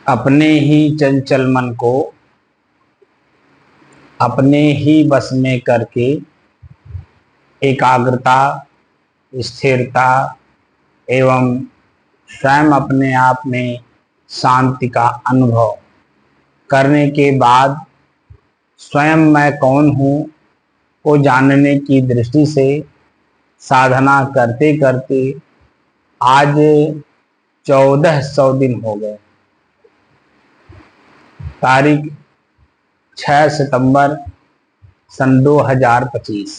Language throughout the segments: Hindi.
अपने ही चंचल मन को अपने ही बस में करके एकाग्रता, स्थिरता एवं स्वयं अपने आप में शांति का अनुभव करने के बाद स्वयं मैं कौन हूँ को जानने की दृष्टि से साधना करते करते आज 1400 दिन हो गए। तारीख 6 सितंबर सन 2025,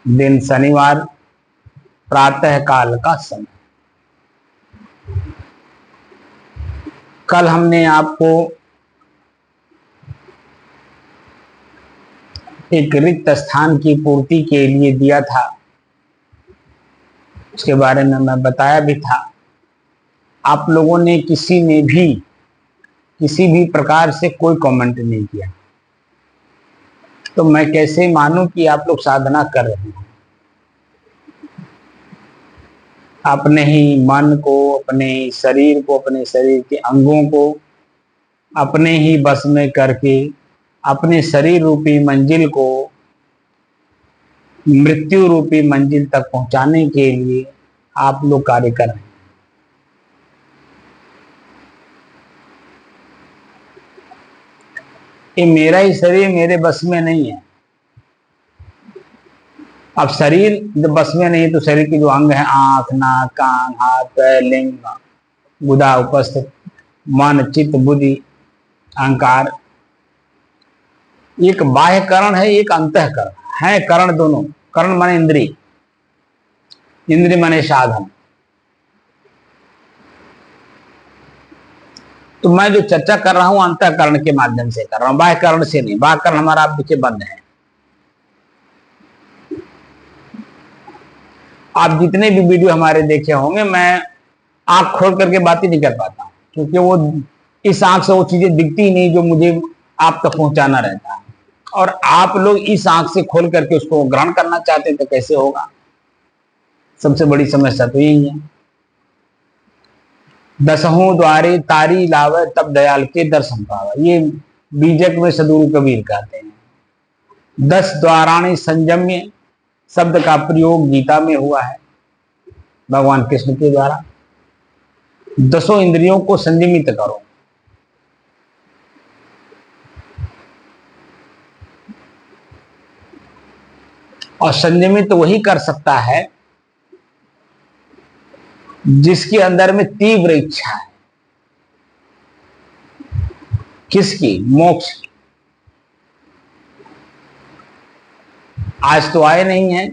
दिन शनिवार, प्रातः काल का समय। कल हमने आपको एक रिक्त स्थान की पूर्ति के लिए दिया था, उसके बारे में मैं बताया भी था। आप लोगों ने किसी ने भी किसी भी प्रकार से कोई कमेंट नहीं किया, तो मैं कैसे मानूं कि आप लोग साधना कर रहे हैं। अपने ही मन को, अपने शरीर को, अपने शरीर के अंगों को अपने ही बस में करके अपने शरीर रूपी मंजिल को मृत्यु रूपी मंजिल तक पहुंचाने के लिए आप लोग कार्य कर रहे हैं। ये मेरा ही शरीर मेरे बस में नहीं है। अब शरीर जब बस में नहीं तो शरीर के जो अंग है, आंख, नाक, कान, हाथ, पैर, लिंग, गुदा, उपस्थित, मन, चित्त, बुद्धि, अहंकार, एक बाह्य करण है, एक अंतःकरण है। करण दोनों, करण माने इंद्रिय, इंद्रिय माने साधन। तो मैं जो चर्चा कर रहा हूं अंतःकरण के माध्यम से कर रहा हूं, बाह्य करण से नहीं। बाह्य करण हमारा आप देखिए बंद है। आप जितने भी वीडियो हमारे देखे होंगे, मैं आंख खोल करके बात ही नहीं कर पाता हूं, क्योंकि वो इस आंख से वो चीजें दिखती ही नहीं जो मुझे आप तक पहुंचाना रहता है। और आप लोग इस आंख से खोल करके उसको ग्रहण करना चाहते हैं तो कैसे होगा? सबसे बड़ी समस्या तो यही है। दसहों द्वारे तारी लावे तब दयाल के दर्शन पावे, ये बीजक में सदगुरु कबीर कहते हैं। 10 द्वाराणी संयम्य शब्द का प्रयोग गीता में हुआ है भगवान कृष्ण के द्वारा। 10 इंद्रियों को संयमित करो। और संयमित वही कर सकता है जिसके अंदर में तीव्र इच्छा है। किसकी? मोक्ष की। आज तो आए नहीं है,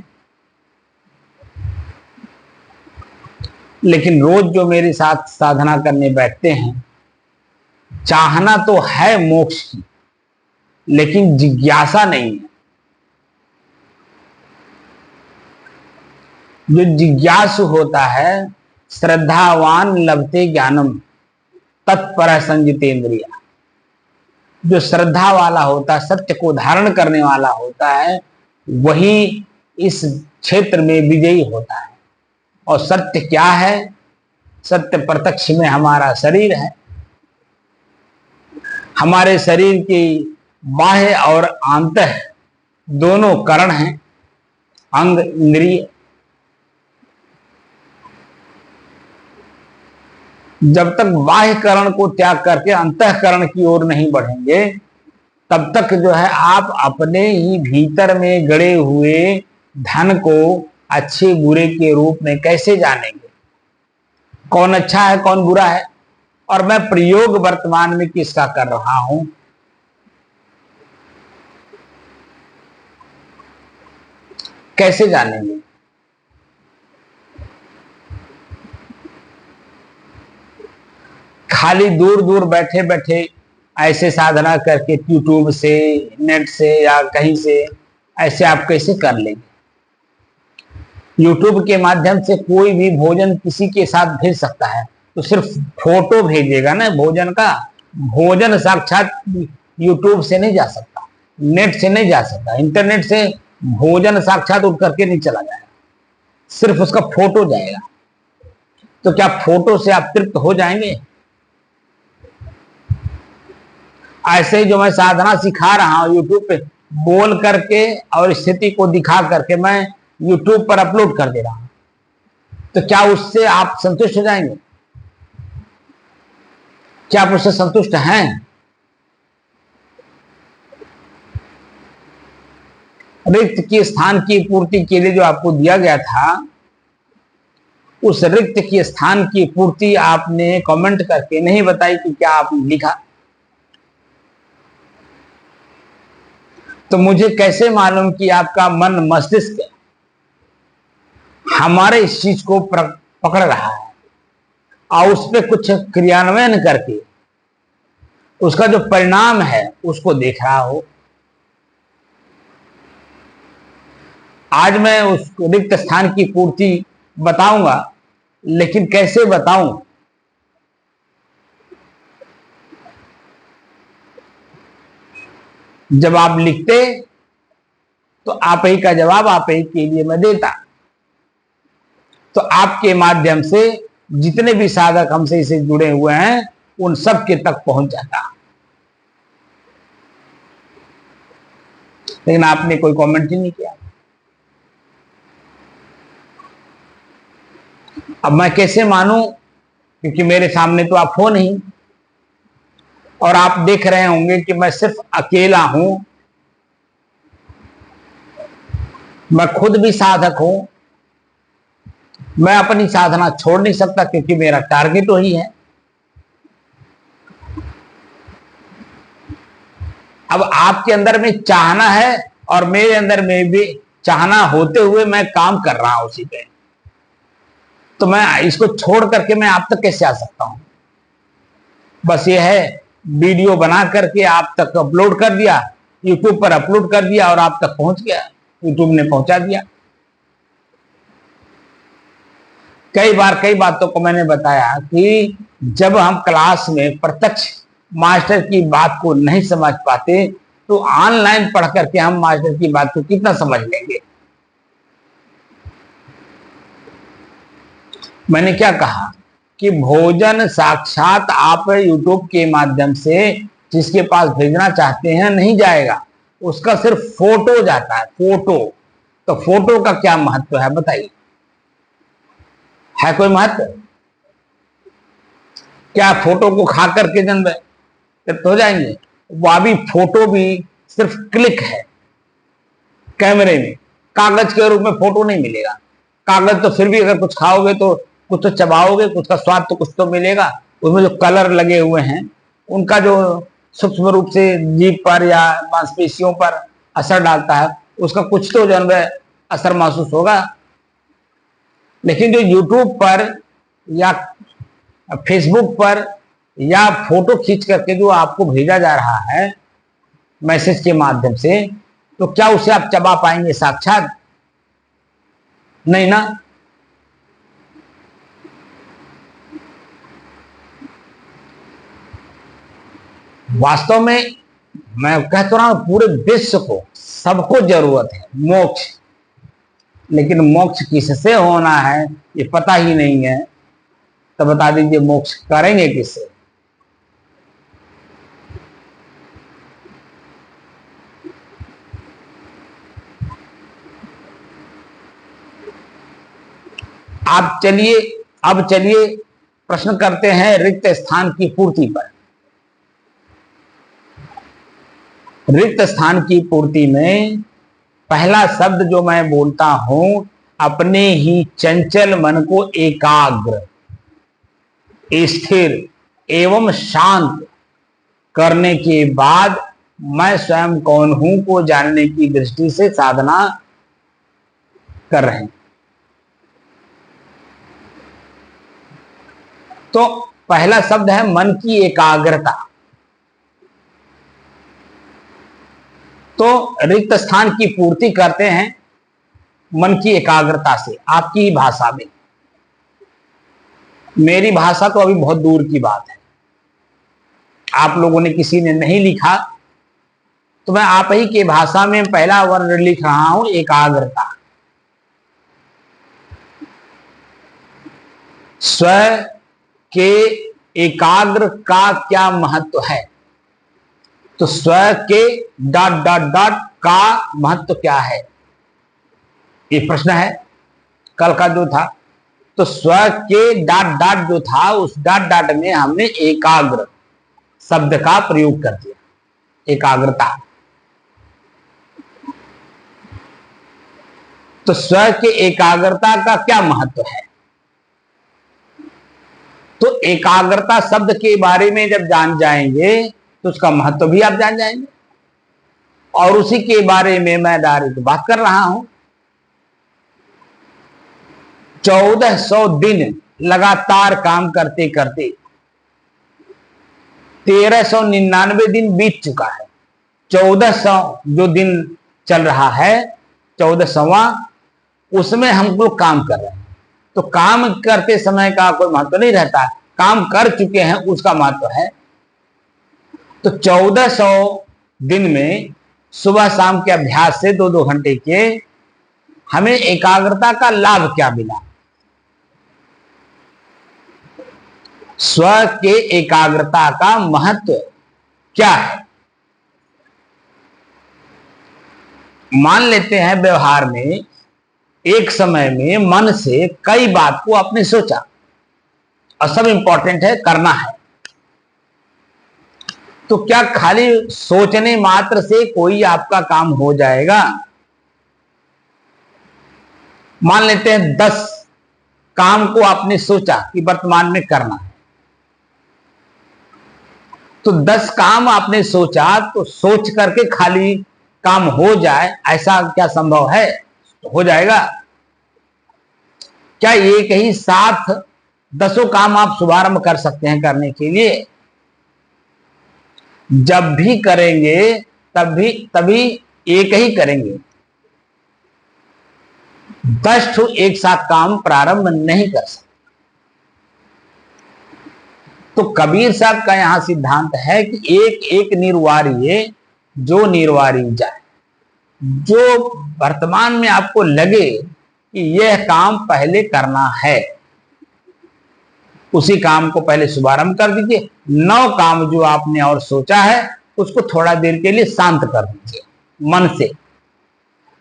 लेकिन रोज जो मेरे साथ साधना करने बैठते हैं, चाहना तो है मोक्ष की, लेकिन जिज्ञासा नहीं है। जो जिज्ञासु होता है, श्रद्धावान लभते ज्ञानम तत्पर संजितेंद्रिया, जो श्रद्धा वाला होता है, सत्य को धारण करने वाला होता है, वही इस क्षेत्र में विजयी होता है। और सत्य क्या है? सत्य प्रत्यक्ष में हमारा शरीर है। हमारे शरीर की बाह्य और आंतः दोनों करण हैं, अंग, इंद्रिय। जब तक बाह्य करण को त्याग करके अंतःकरण की ओर नहीं बढ़ेंगे, तब तक जो है आप अपने ही भीतर में गड़े हुए धन को अच्छे बुरे के रूप में कैसे जानेंगे? कौन अच्छा है, कौन बुरा है? और मैं प्रयोग वर्तमान में किसका कर रहा हूं, कैसे जानेंगे? खाली दूर दूर बैठे बैठे ऐसे साधना करके यूट्यूब से, नेट से या कहीं से ऐसे आप कैसे कर लेंगे? यूट्यूब के माध्यम से कोई भी भोजन किसी के साथ भेज सकता है, तो सिर्फ फोटो भेजेगा ना भोजन का। भोजन साक्षात यूट्यूब से नहीं जा सकता, नेट से नहीं जा सकता, इंटरनेट से भोजन साक्षात उठ करके नहीं चला जाएगा, सिर्फ उसका फोटो जाएगा। तो क्या फोटो से आप तृप्त हो जाएंगे? ऐसे ही जो मैं साधना सिखा रहा हूं यूट्यूब पे बोल करके और स्थिति को दिखा करके मैं यूट्यूब पर अपलोड कर दे रहा हूं, तो क्या उससे आप संतुष्ट हो जाएंगे? क्या आप उससे संतुष्ट हैं? रिक्त के स्थान की पूर्ति के लिए जो आपको दिया गया था, उस रिक्त के स्थान की पूर्ति आपने कमेंट करके नहीं बताई कि क्या आपने लिखा। तो मुझे कैसे मालूम कि आपका मन मस्तिष्क हमारे इस चीज को पकड़ रहा है और उस पर कुछ क्रियान्वयन करके उसका जो परिणाम है उसको देख रहा हो? आज मैं उस रिक्त स्थान की पूर्ति बताऊंगा, लेकिन कैसे बताऊं? जब आप लिखते तो आप ही का जवाब आप ही के लिए मैं देता, तो आपके माध्यम से जितने भी साधक हमसे इसे जुड़े हुए हैं उन सब के तक पहुंच जाता। लेकिन आपने कोई कमेंट ही नहीं किया। अब मैं कैसे मानूं, क्योंकि मेरे सामने तो आप हो नहीं और आप देख रहे होंगे कि मैं सिर्फ अकेला हूं। मैं खुद भी साधक हूं। मैं अपनी साधना छोड़ नहीं सकता क्योंकि मेरा टारगेट वही है। अब आपके अंदर में चाहना है और मेरे अंदर में भी चाहना होते हुए मैं काम कर रहा हूं उसी पे, तो मैं इसको छोड़ करके मैं आप तक कैसे आ सकता हूं। बस ये है, वीडियो बना करके आप तक अपलोड कर दिया, यूट्यूब पर अपलोड कर दिया और आप तक पहुंच गया, यूट्यूब ने पहुंचा दिया। कई बार कई बातों को मैंने बताया कि जब हम क्लास में प्रत्यक्ष मास्टर की बात को नहीं समझ पाते तो ऑनलाइन पढ़ करके हम मास्टर की बात को कितना समझ लेंगे। मैंने क्या कहा कि भोजन साक्षात आप यूट्यूब के माध्यम से जिसके पास भेजना चाहते हैं नहीं जाएगा, उसका सिर्फ फोटो जाता है, फोटो। तो फोटो का क्या महत्व है बताइए, है कोई महत्व? क्या फोटो को खा करके जन्म तृप्त हो जाएंगे? वह भी फोटो भी सिर्फ क्लिक है कैमरे में, कागज के रूप में फोटो नहीं मिलेगा। कागज तो फिर भी अगर कुछ खाओगे तो कुछ तो चबाओगे, कुछ का स्वाद तो कुछ तो मिलेगा। उसमें जो कलर लगे हुए हैं उनका जो सूक्ष्म रूप से जीभ पर या मांसपेशियों पर असर डालता है, उसका कुछ तो जन्म असर महसूस होगा। लेकिन जो यूट्यूब पर या फेसबुक पर या फोटो खींच करके जो आपको भेजा जा रहा है मैसेज के माध्यम से, तो क्या उसे आप चबा पाएंगे साक्षात? नहीं ना। वास्तव में मैं कहता रहा हूं पूरे विश्व को, सबको जरूरत है मोक्ष, लेकिन मोक्ष किससे होना है ये पता ही नहीं है। तो बता दीजिए मोक्ष करेंगे किससे? आप चलिए, अब चलिए प्रश्न करते हैं रिक्त स्थान की पूर्ति पर। रिक्त स्थान की पूर्ति में पहला शब्द जो मैं बोलता हूं, अपने ही चंचल मन को एकाग्र, स्थिर एवं शांत करने के बाद मैं स्वयं कौन हूं को जानने की दृष्टि से साधना कर रहे हैं। तो पहला शब्द है मन की एकाग्रता। तो रिक्त स्थान की पूर्ति करते हैं मन की एकाग्रता से, आपकी भाषा में। मेरी भाषा तो अभी बहुत दूर की बात है, आप लोगों ने किसी ने नहीं लिखा, तो मैं आप ही की भाषा में पहला वर्ण लिख रहा हूं, एकाग्रता। स्व के एकाग्र का क्या महत्व है? तो स्व के ... का महत्व क्या है, ये प्रश्न है कल का जो था। तो स्व के ... जो था, उस ... में हमने एकाग्र शब्द का प्रयोग कर दिया, एकाग्रता। तो स्व के एकाग्रता का क्या महत्व है? तो एकाग्रता शब्द के बारे में जब जान जाएंगे तो उसका महत्व भी आप जान जाएंगे, और उसी के बारे में मैं डायरेक्ट बात कर रहा हूं। 1400 दिन लगातार काम करते करते 1399 दिन बीत चुका है। 1400 जो दिन चल रहा है, 1400वां, उसमें हम लोग काम कर रहे हैं। तो काम करते समय का कोई महत्व नहीं रहता, काम कर चुके हैं उसका महत्व है। तो 1400 दिन में सुबह शाम के अभ्यास से 2-2 घंटे के हमें एकाग्रता का लाभ क्या मिला? स्व के एकाग्रता का महत्व क्या है? मान लेते हैं व्यवहार में एक समय में मन से कई बात को आपने सोचा और सब इंपॉर्टेंट है, करना है, तो क्या खाली सोचने मात्र से कोई आपका काम हो जाएगा? मान लेते हैं 10 काम को आपने सोचा कि वर्तमान में करना है, तो 10 काम आपने सोचा, तो सोच करके खाली काम हो जाए ऐसा क्या संभव है? हो जाएगा? क्या एक ही साथ 10 काम आप शुभारंभ कर सकते हैं करने के लिए? जब भी करेंगे तभी एक ही करेंगे, 10 एक साथ काम प्रारंभ नहीं कर सकते। तो कबीर साहब का यहां सिद्धांत है कि एक एक निर्वार्य जो निर्वारी जाए। जो वर्तमान में आपको लगे कि यह काम पहले करना है, उसी काम को पहले शुभारंभ कर दीजिए। 9 काम जो आपने और सोचा है उसको थोड़ा देर के लिए शांत कर दीजिए मन से।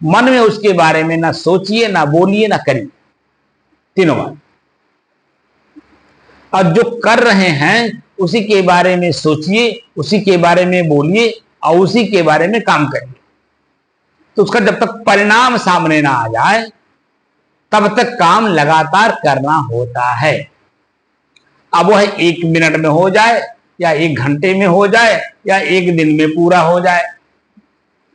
मन में उसके बारे में ना सोचिए, ना बोलिए, ना करिए, तीनों बात। और जो कर रहे हैं उसी के बारे में सोचिए, उसी के बारे में बोलिए और उसी के बारे में काम करिए। तो उसका जब तक परिणाम सामने ना आ जाए तब तक काम लगातार करना होता है। अब वह 1 मिनट में हो जाए या 1 घंटे में हो जाए या 1 दिन में पूरा हो जाए,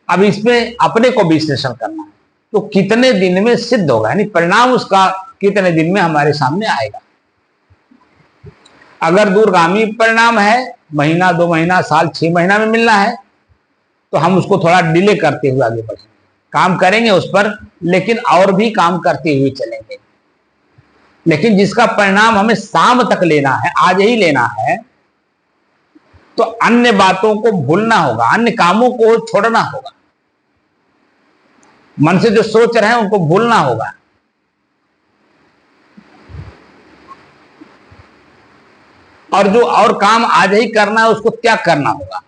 अब इसमें अपने को विश्लेषण करना है। तो कितने दिन में सिद्ध होगा, यानी परिणाम उसका कितने दिन में हमारे सामने आएगा। अगर दूरगामी परिणाम है, महीना, 2 महीना, साल, 6 महीना में मिलना है, तो हम उसको थोड़ा डिले करते हुए आगे बढ़ेंगे, काम करेंगे उस पर, लेकिन और भी काम करते हुए चलेंगे। लेकिन जिसका परिणाम हमें शाम तक लेना है, आज ही लेना है, तो अन्य बातों को भूलना होगा, अन्य कामों को छोड़ना होगा, मन से जो सोच रहे हैं उनको भूलना होगा। और जो और काम आज ही करना है उसको त्याग करना होगा।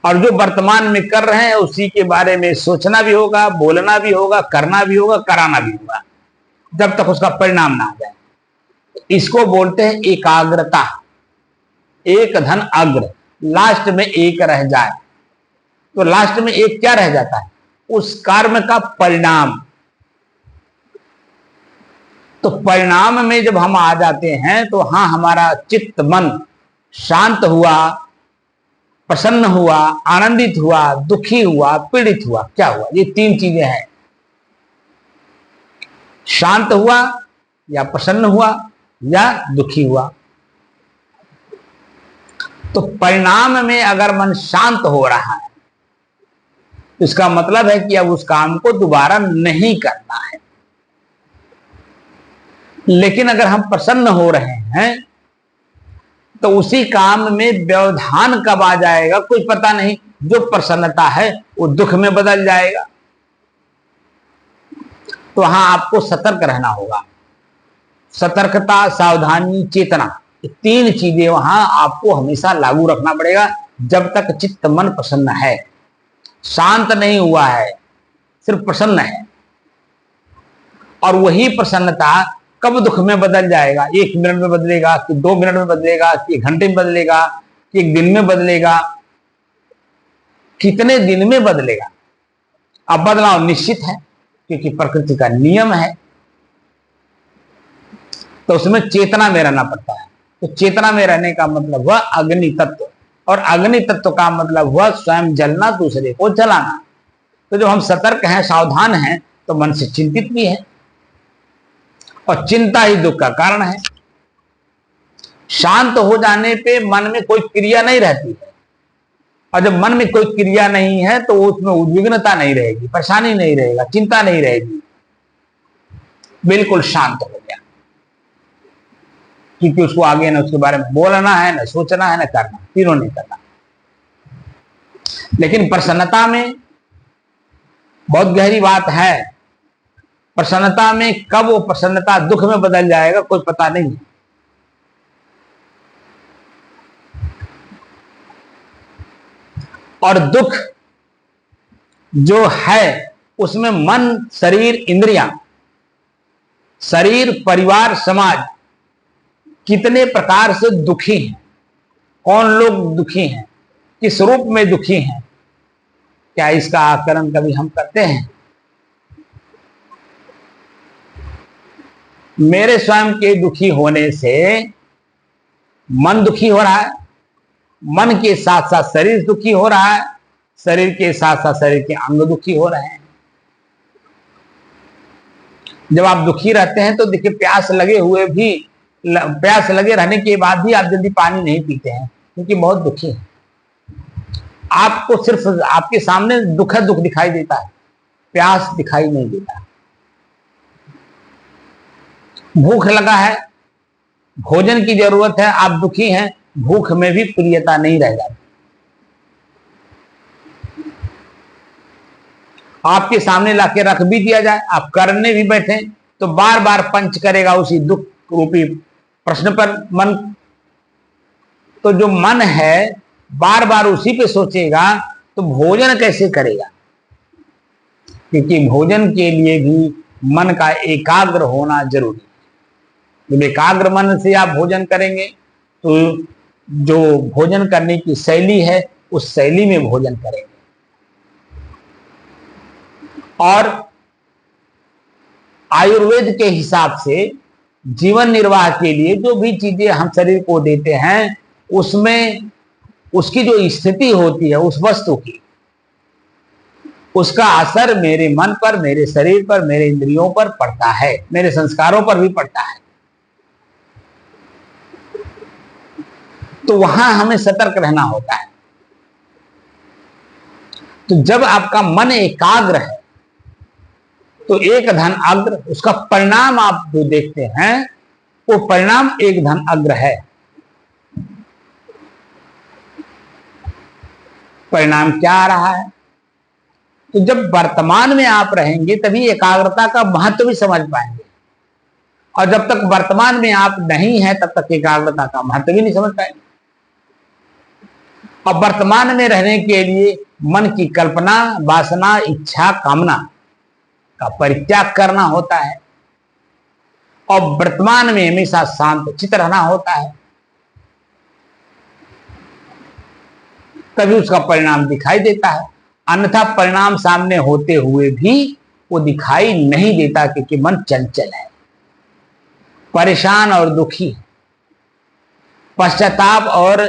और जो वर्तमान में कर रहे हैं उसी के बारे में सोचना भी होगा, बोलना भी होगा, करना भी होगा, कराना भी होगा, जब तक उसका परिणाम ना आ जाए। इसको बोलते हैं एकाग्रता। एक धन अग्र, लास्ट में एक रह जाए, तो लास्ट में एक क्या रह जाता है? उस कर्म का परिणाम। तो परिणाम में जब हम आ जाते हैं तो हाँ, हमारा चित्त मन शांत हुआ, प्रसन्न हुआ, आनंदित हुआ, दुखी हुआ, पीड़ित हुआ, क्या हुआ? ये 3 चीजें हैं। शांत हुआ या प्रसन्न हुआ या दुखी हुआ। तो परिणाम में अगर मन शांत हो रहा है तो इसका मतलब है कि अब उस काम को दोबारा नहीं करना है। लेकिन अगर हम प्रसन्न हो रहे हैं तो उसी काम में व्यवधान कब आ जाएगा कुछ पता नहीं। जो प्रसन्नता है वो दुख में बदल जाएगा। तो हाँ, आपको सतर्क रहना होगा। सतर्कता, सावधानी, चेतना, ये 3 चीजें वहां आपको हमेशा लागू रखना पड़ेगा जब तक चित्त मन प्रसन्न है। शांत नहीं हुआ है, सिर्फ प्रसन्न है। और वही प्रसन्नता कब दुख में बदल जाएगा? 1 मिनट में बदलेगा कि 2 मिनट में बदलेगा कि 1 घंटे में बदलेगा कि 1 दिन में बदलेगा, कितने दिन में बदलेगा? अब बदलाव निश्चित है क्योंकि प्रकृति का नियम है, तो उसमें चेतना में रहना पड़ता है। तो चेतना में रहने का मतलब हुआ अग्नि तत्व, और अग्नि तत्व का मतलब हुआ स्वयं जलना, दूसरे को जलाना। तो जब हम सतर्क हैं, सावधान हैं, तो मन से चिंतित भी है, और चिंता ही दुख का कारण है। शांत हो जाने पे मन में कोई क्रिया नहीं रहती है, और जब मन में कोई क्रिया नहीं है तो उसमें उद्विग्नता नहीं रहेगी, परेशानी नहीं रहेगा, चिंता नहीं रहेगी, बिल्कुल शांत हो गया। क्योंकि उसको आगे ना उसके बारे में बोलना है, ना सोचना है, ना करना, तीनों नहीं करना। लेकिन प्रसन्नता में बहुत गहरी बात है। प्रसन्नता में कब वो प्रसन्नता दुख में बदल जाएगा कोई पता नहीं। और दुख जो है उसमें मन, शरीर, इंद्रियां, शरीर, परिवार, समाज कितने प्रकार से दुखी हैं, कौन लोग दुखी हैं, किस रूप में दुखी हैं, क्या इसका आकलन कभी हम करते हैं? मेरे स्वयं के दुखी होने से मन दुखी हो रहा है, मन के साथ साथ शरीर दुखी हो रहा है, शरीर के साथ साथ शरीर के अंग दुखी हो रहे हैं। जब आप दुखी रहते हैं तो देखिए, प्यास लगे रहने के बाद भी आप जल्दी पानी नहीं पीते हैं, क्योंकि बहुत दुखी है। आपको सिर्फ आपके सामने दुख दिखाई देता है, प्यास दिखाई नहीं देता। भूख लगा है, भोजन की जरूरत है, आप दुखी हैं, भूख में भी प्रियता नहीं रह जाती। आपके सामने लाके रख भी दिया जाए, आप करने भी बैठे तो बार बार पंच करेगा उसी दुख रूपी प्रश्न पर मन। तो जो मन है बार बार उसी पे सोचेगा तो भोजन कैसे करेगा? क्योंकि भोजन के लिए भी मन का एकाग्र होना जरूरी है। जब एकाग्र मन से आप भोजन करेंगे तो जो भोजन करने की शैली है उस शैली में भोजन करेंगे। और आयुर्वेद के हिसाब से जीवन निर्वाह के लिए जो भी चीजें हम शरीर को देते हैं उसमें उसकी जो स्थिति होती है उस वस्तु की, उसका असर मेरे मन पर, मेरे शरीर पर, मेरे इंद्रियों पर पड़ता है, मेरे संस्कारों पर भी पड़ता है। तो वहां हमें सतर्क रहना होता है। तो जब आपका मन एकाग्र है तो एक धन अग्र, उसका परिणाम आप जो देखते हैं वो परिणाम एक धन अग्र है। परिणाम क्या आ रहा है? तो जब वर्तमान में आप रहेंगे तभी एकाग्रता का महत्व भी समझ पाएंगे, और जब तक वर्तमान में आप नहीं हैं तब तक एकाग्रता का महत्व भी नहीं समझ पाएंगे। और वर्तमान में रहने के लिए मन की कल्पना, वासना, इच्छा, कामना का परित्याग करना होता है, और वर्तमान में हमेशा शांत चित्त रहना होता है, तभी उसका परिणाम दिखाई देता है। अन्यथा परिणाम सामने होते हुए भी वो दिखाई नहीं देता, क्योंकि मन चंचल है, परेशान और दुखी है, पश्चाताप और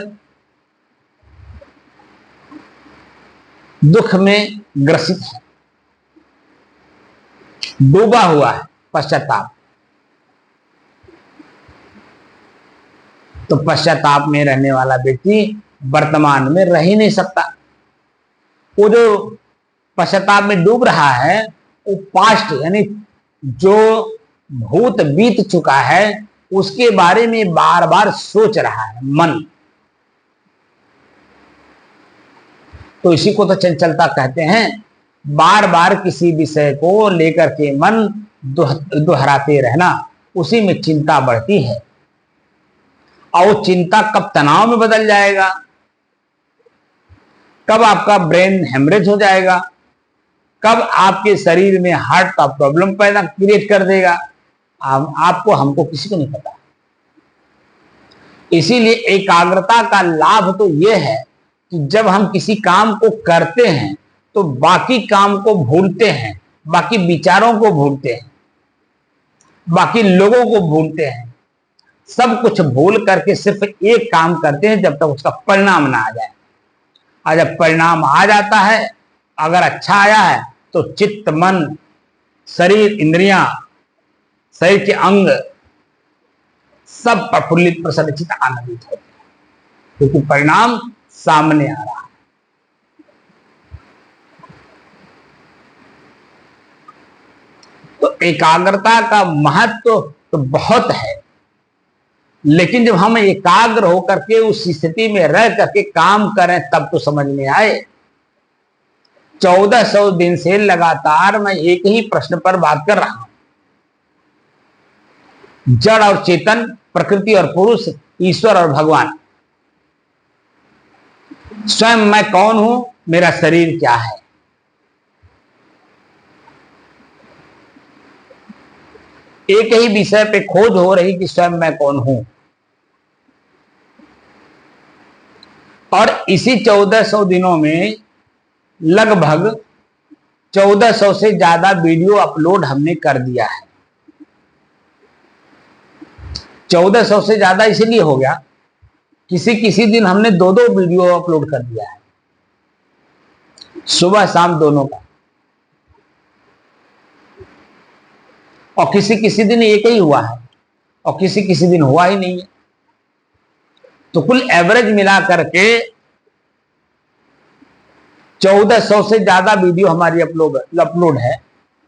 दुख में ग्रसित है, डूबा हुआ है पश्चाताप। तो पश्चाताप में रहने वाला व्यक्ति वर्तमान में रह ही नहीं सकता। वो जो पश्चाताप में डूब रहा है वो पास्ट, यानी जो भूत बीत चुका है उसके बारे में बार बार सोच रहा है मन। तो इसी को तो चंचलता कहते हैं। बार बार किसी विषय को लेकर के मन दोहराते रहना, उसी में चिंता बढ़ती है, और वो चिंता कब तनाव में बदल जाएगा, कब आपका ब्रेन हेमरेज हो जाएगा, कब आपके शरीर में हार्ट का प्रॉब्लम पैदा क्रिएट कर देगा, आपको, हमको, किसी को नहीं पता। इसीलिए एकाग्रता का लाभ तो यह है कि जब हम किसी काम को करते हैं तो बाकी काम को भूलते हैं, बाकी विचारों को भूलते हैं, बाकी लोगों को भूलते हैं, सब कुछ भूल करके सिर्फ एक काम करते हैं जब तक उसका परिणाम ना आ जाए। और जब परिणाम आ जाता है, अगर अच्छा आया है तो चित्त, मन, शरीर, इंद्रियां, शरीर के अंग सब प्रफुल्लित, प्रसन्नचित्त, आनंदित होते हैं, क्योंकि परिणाम सामने आ रहा है। तो एकाग्रता का महत्व तो बहुत है, लेकिन जब हम एकाग्र होकर के उस स्थिति में रह करके काम करें तब तो समझ में आए। 1400 दिन से लगातार मैं एक ही प्रश्न पर बात कर रहा हूं, जड़ और चेतन, प्रकृति और पुरुष, ईश्वर और भगवान। स्वयं मैं कौन हूं, मेरा शरीर क्या है, एक ही विषय पे खोज हो रही कि स्वयं मैं कौन हूं। और इसी 1400 दिनों में लगभग 1400 से ज्यादा वीडियो अपलोड हमने कर दिया है। 1400 से ज्यादा इसलिए हो गया, किसी किसी दिन हमने 2-2 वीडियो अपलोड कर दिया है, सुबह शाम दोनों का। और किसी किसी दिन एक ही हुआ है और किसी किसी दिन हुआ ही नहीं है। तो कुल एवरेज मिला करके 1400 से ज्यादा वीडियो हमारी अपलोड है।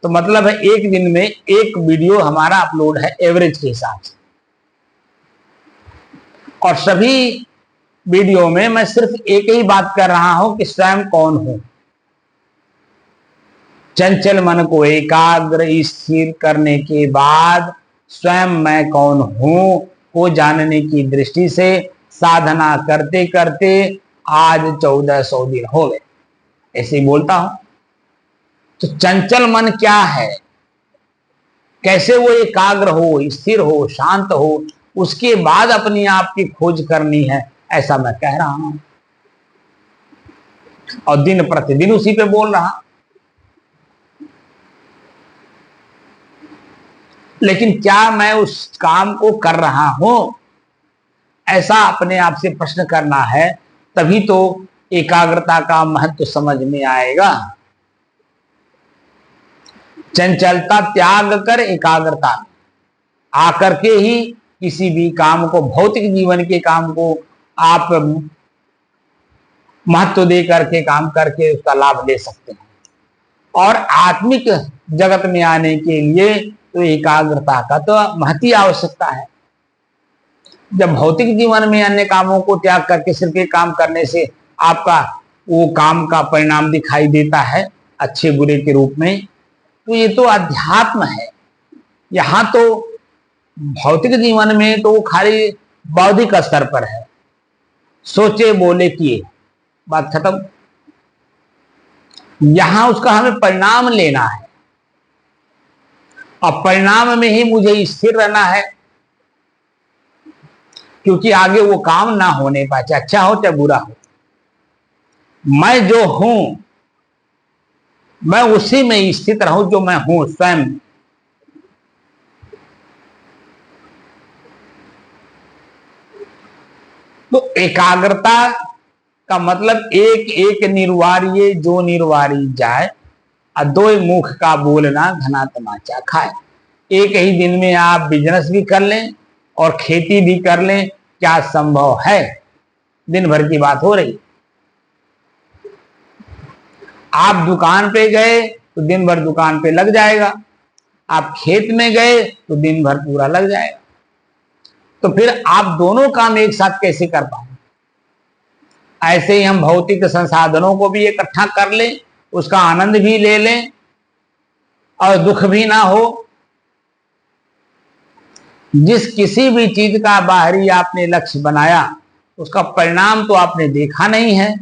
तो मतलब है एक दिन में एक वीडियो हमारा अपलोड है एवरेज के हिसाब से। और सभी वीडियो में मैं सिर्फ एक ही बात कर रहा हूं कि स्वयं कौन हूं। चंचल मन को एकाग्र स्थिर करने के बाद स्वयं मैं कौन हूं को जानने की दृष्टि से साधना करते करते आज 1400 दिन हो गए, ऐसे ही बोलता हूं। तो चंचल मन क्या है, कैसे वो एकाग्र हो, स्थिर हो, शांत हो, उसके बाद अपनी आप की खोज करनी है, ऐसा मैं कह रहा हूं। और दिन प्रतिदिन उसी पे बोल रहा। लेकिन क्या मैं उस काम को कर रहा हूं, ऐसा अपने आप से प्रश्न करना है, तभी तो एकाग्रता का महत्व समझ में आएगा। चंचलता त्याग कर एकाग्रता आकर के ही किसी भी काम को, भौतिक जीवन के काम को आप महत्व दे करके काम करके उसका लाभ ले सकते हैं। और आत्मिक जगत में आने के लिए तो एकाग्रता का तो महती आवश्यकता है। जब भौतिक जीवन में अन्य कामों को त्याग करके सिर्फ एक काम करने से आपका वो काम का परिणाम दिखाई देता है अच्छे बुरे के रूप में, तो ये तो अध्यात्म है। यहां तो भौतिक जीवन में तो खाली बौद्धिक स्तर पर है, सोचे बोले किए, बात खत्म। यहां उसका हमें परिणाम लेना है और परिणाम में ही मुझे स्थिर रहना है, क्योंकि आगे वो काम ना होने पाए, चाहे अच्छा हो चाहे बुरा हो। मैं जो हूं मैं उसी में स्थित रहूं जो मैं हूं स्वयं। तो एकाग्रता का मतलब एक एक निर्वार्य जो निर्वारी जाए, दो मुख का बोलना घना तमाचा खाए। एक ही दिन में आप बिजनेस भी कर लें और खेती भी कर लें, क्या संभव है? दिन भर की बात हो रही। आप दुकान पे गए तो दिन भर दुकान पे लग जाएगा, आप खेत में गए तो दिन भर पूरा लग जाएगा। तो फिर आप दोनों काम एक साथ कैसे कर पाएंगे? ऐसे ही हम भौतिक संसाधनों को भी इकट्ठा कर लें, उसका आनंद भी ले लें और दुख भी ना हो। जिस किसी भी चीज का बाहरी आपने लक्ष्य बनाया, उसका परिणाम तो आपने देखा नहीं है,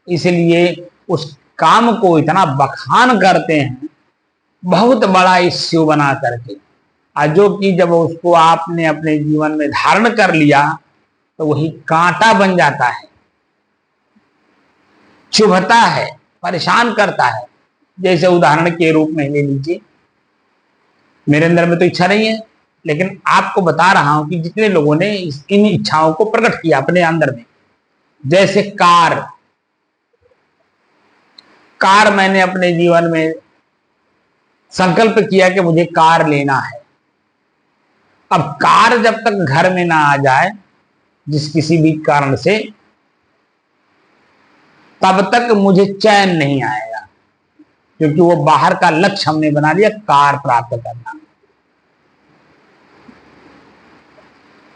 इसलिए उस काम को इतना बखान करते हैं, बहुत बड़ा इश्यू बना करके। जो कि जब उसको आपने अपने जीवन में धारण कर लिया तो वही कांटा बन जाता है, चुभता है, परेशान करता है। जैसे उदाहरण के रूप में ले लीजिए, मेरे अंदर में तो इच्छा नहीं है, लेकिन आपको बता रहा हूं कि जितने लोगों ने इन इच्छाओं को प्रकट किया अपने अंदर में, जैसे कार मैंने अपने जीवन में संकल्प किया कि मुझे कार लेना है। अब कार जब तक घर में ना आ जाए जिस किसी भी कारण से, तब तक मुझे चैन नहीं आएगा, क्योंकि वो बाहर का लक्ष्य हमने बना लिया कार प्राप्त करना।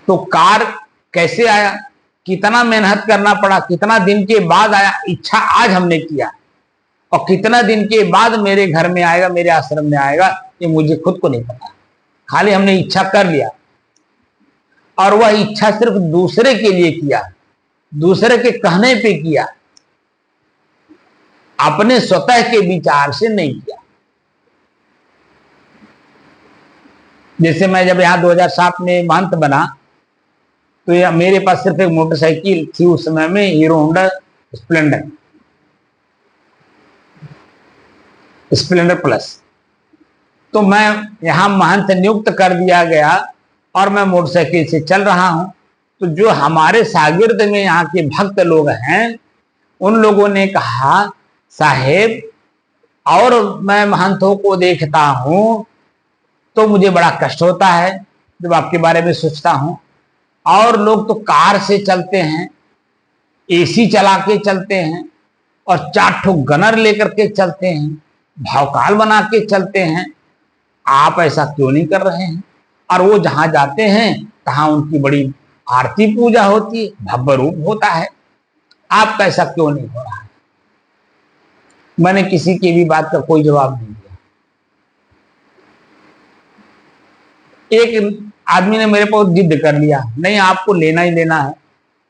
तो कार कैसे आया, कितना मेहनत करना पड़ा, कितना दिन के बाद आया, इच्छा आज हमने किया, और कितना दिन के बाद मेरे घर में आएगा, मेरे आश्रम में आएगा, ये मुझे खुद को नहीं पता। खाली हमने इच्छा कर लिया, और वह इच्छा सिर्फ दूसरे के लिए किया, दूसरे के कहने पे किया, अपने स्वतः के विचार से नहीं किया। जैसे मैं जब यहाँ 2007 में महंत बना तो यह मेरे पास सिर्फ एक मोटरसाइकिल थी उस समय में, हीरो होंडा स्प्लेंडर प्लस। तो मैं यहाँ महंत नियुक्त कर दिया गया और मैं मोटरसाइकिल से चल रहा हूं। तो जो हमारे शागिर्द में यहाँ के भक्त लोग हैं उन लोगों ने कहा, साहेब, और मैं महंतों को देखता हूं तो मुझे बड़ा कष्ट होता है जब आपके बारे में सोचता हूं। और लोग तो कार से चलते हैं, एसी चला के चलते हैं और 4 ठो गनर लेकर के चलते हैं, भावकाल बना के चलते हैं। आप ऐसा क्यों नहीं कर रहे हैं? और वो जहां जाते हैं तहां उनकी बड़ी आरती पूजा होती है, भव्य रूप होता है। आपका ऐसा क्यों नहीं हो रहा है? मैंने किसी की भी बात का कोई जवाब नहीं दिया। एक आदमी ने मेरे पर जिद कर लिया, नहीं आपको लेना ही लेना है।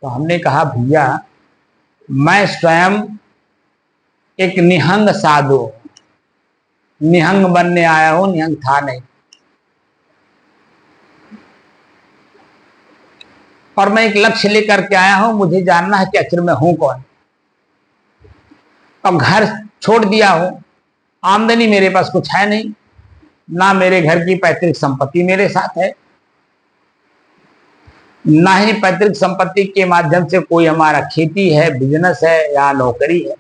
तो हमने कहा, भैया मैं स्वयं एक निहंग साधु, निहंग बनने आया हूं, निहंग था नहीं। और मैं एक लक्ष्य लेकर के आया हूं, मुझे जानना है कि आखिर मैं हूं कौन। अब घर छोड़ दिया हूं, आमदनी मेरे पास कुछ है नहीं, ना मेरे घर की पैतृक संपत्ति मेरे साथ है, ना ही पैतृक संपत्ति के माध्यम से कोई हमारा खेती है, बिजनेस है या नौकरी है।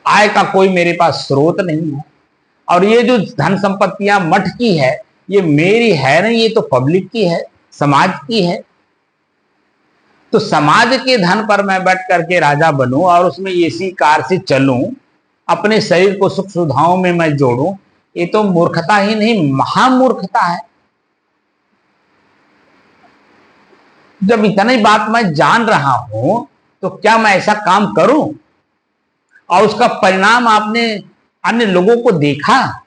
आय का कोई मेरे पास स्रोत नहीं है। और ये जो धन संपत्तियां मठ की है, ये मेरी है नहीं, ये तो पब्लिक की है, समाज की है। तो समाज के धन पर मैं बैठ करके राजा बनूं और उसमें एसी कार से चलूं, अपने शरीर को सुख सुविधाओं में मैं जोड़ूं, ये तो मूर्खता ही नहीं, महामूर्खता है। जब इतनी बात मैं जान रहा हूं तो क्या मैं ऐसा काम करूं? और उसका परिणाम आपने अन्य लोगों को देखा?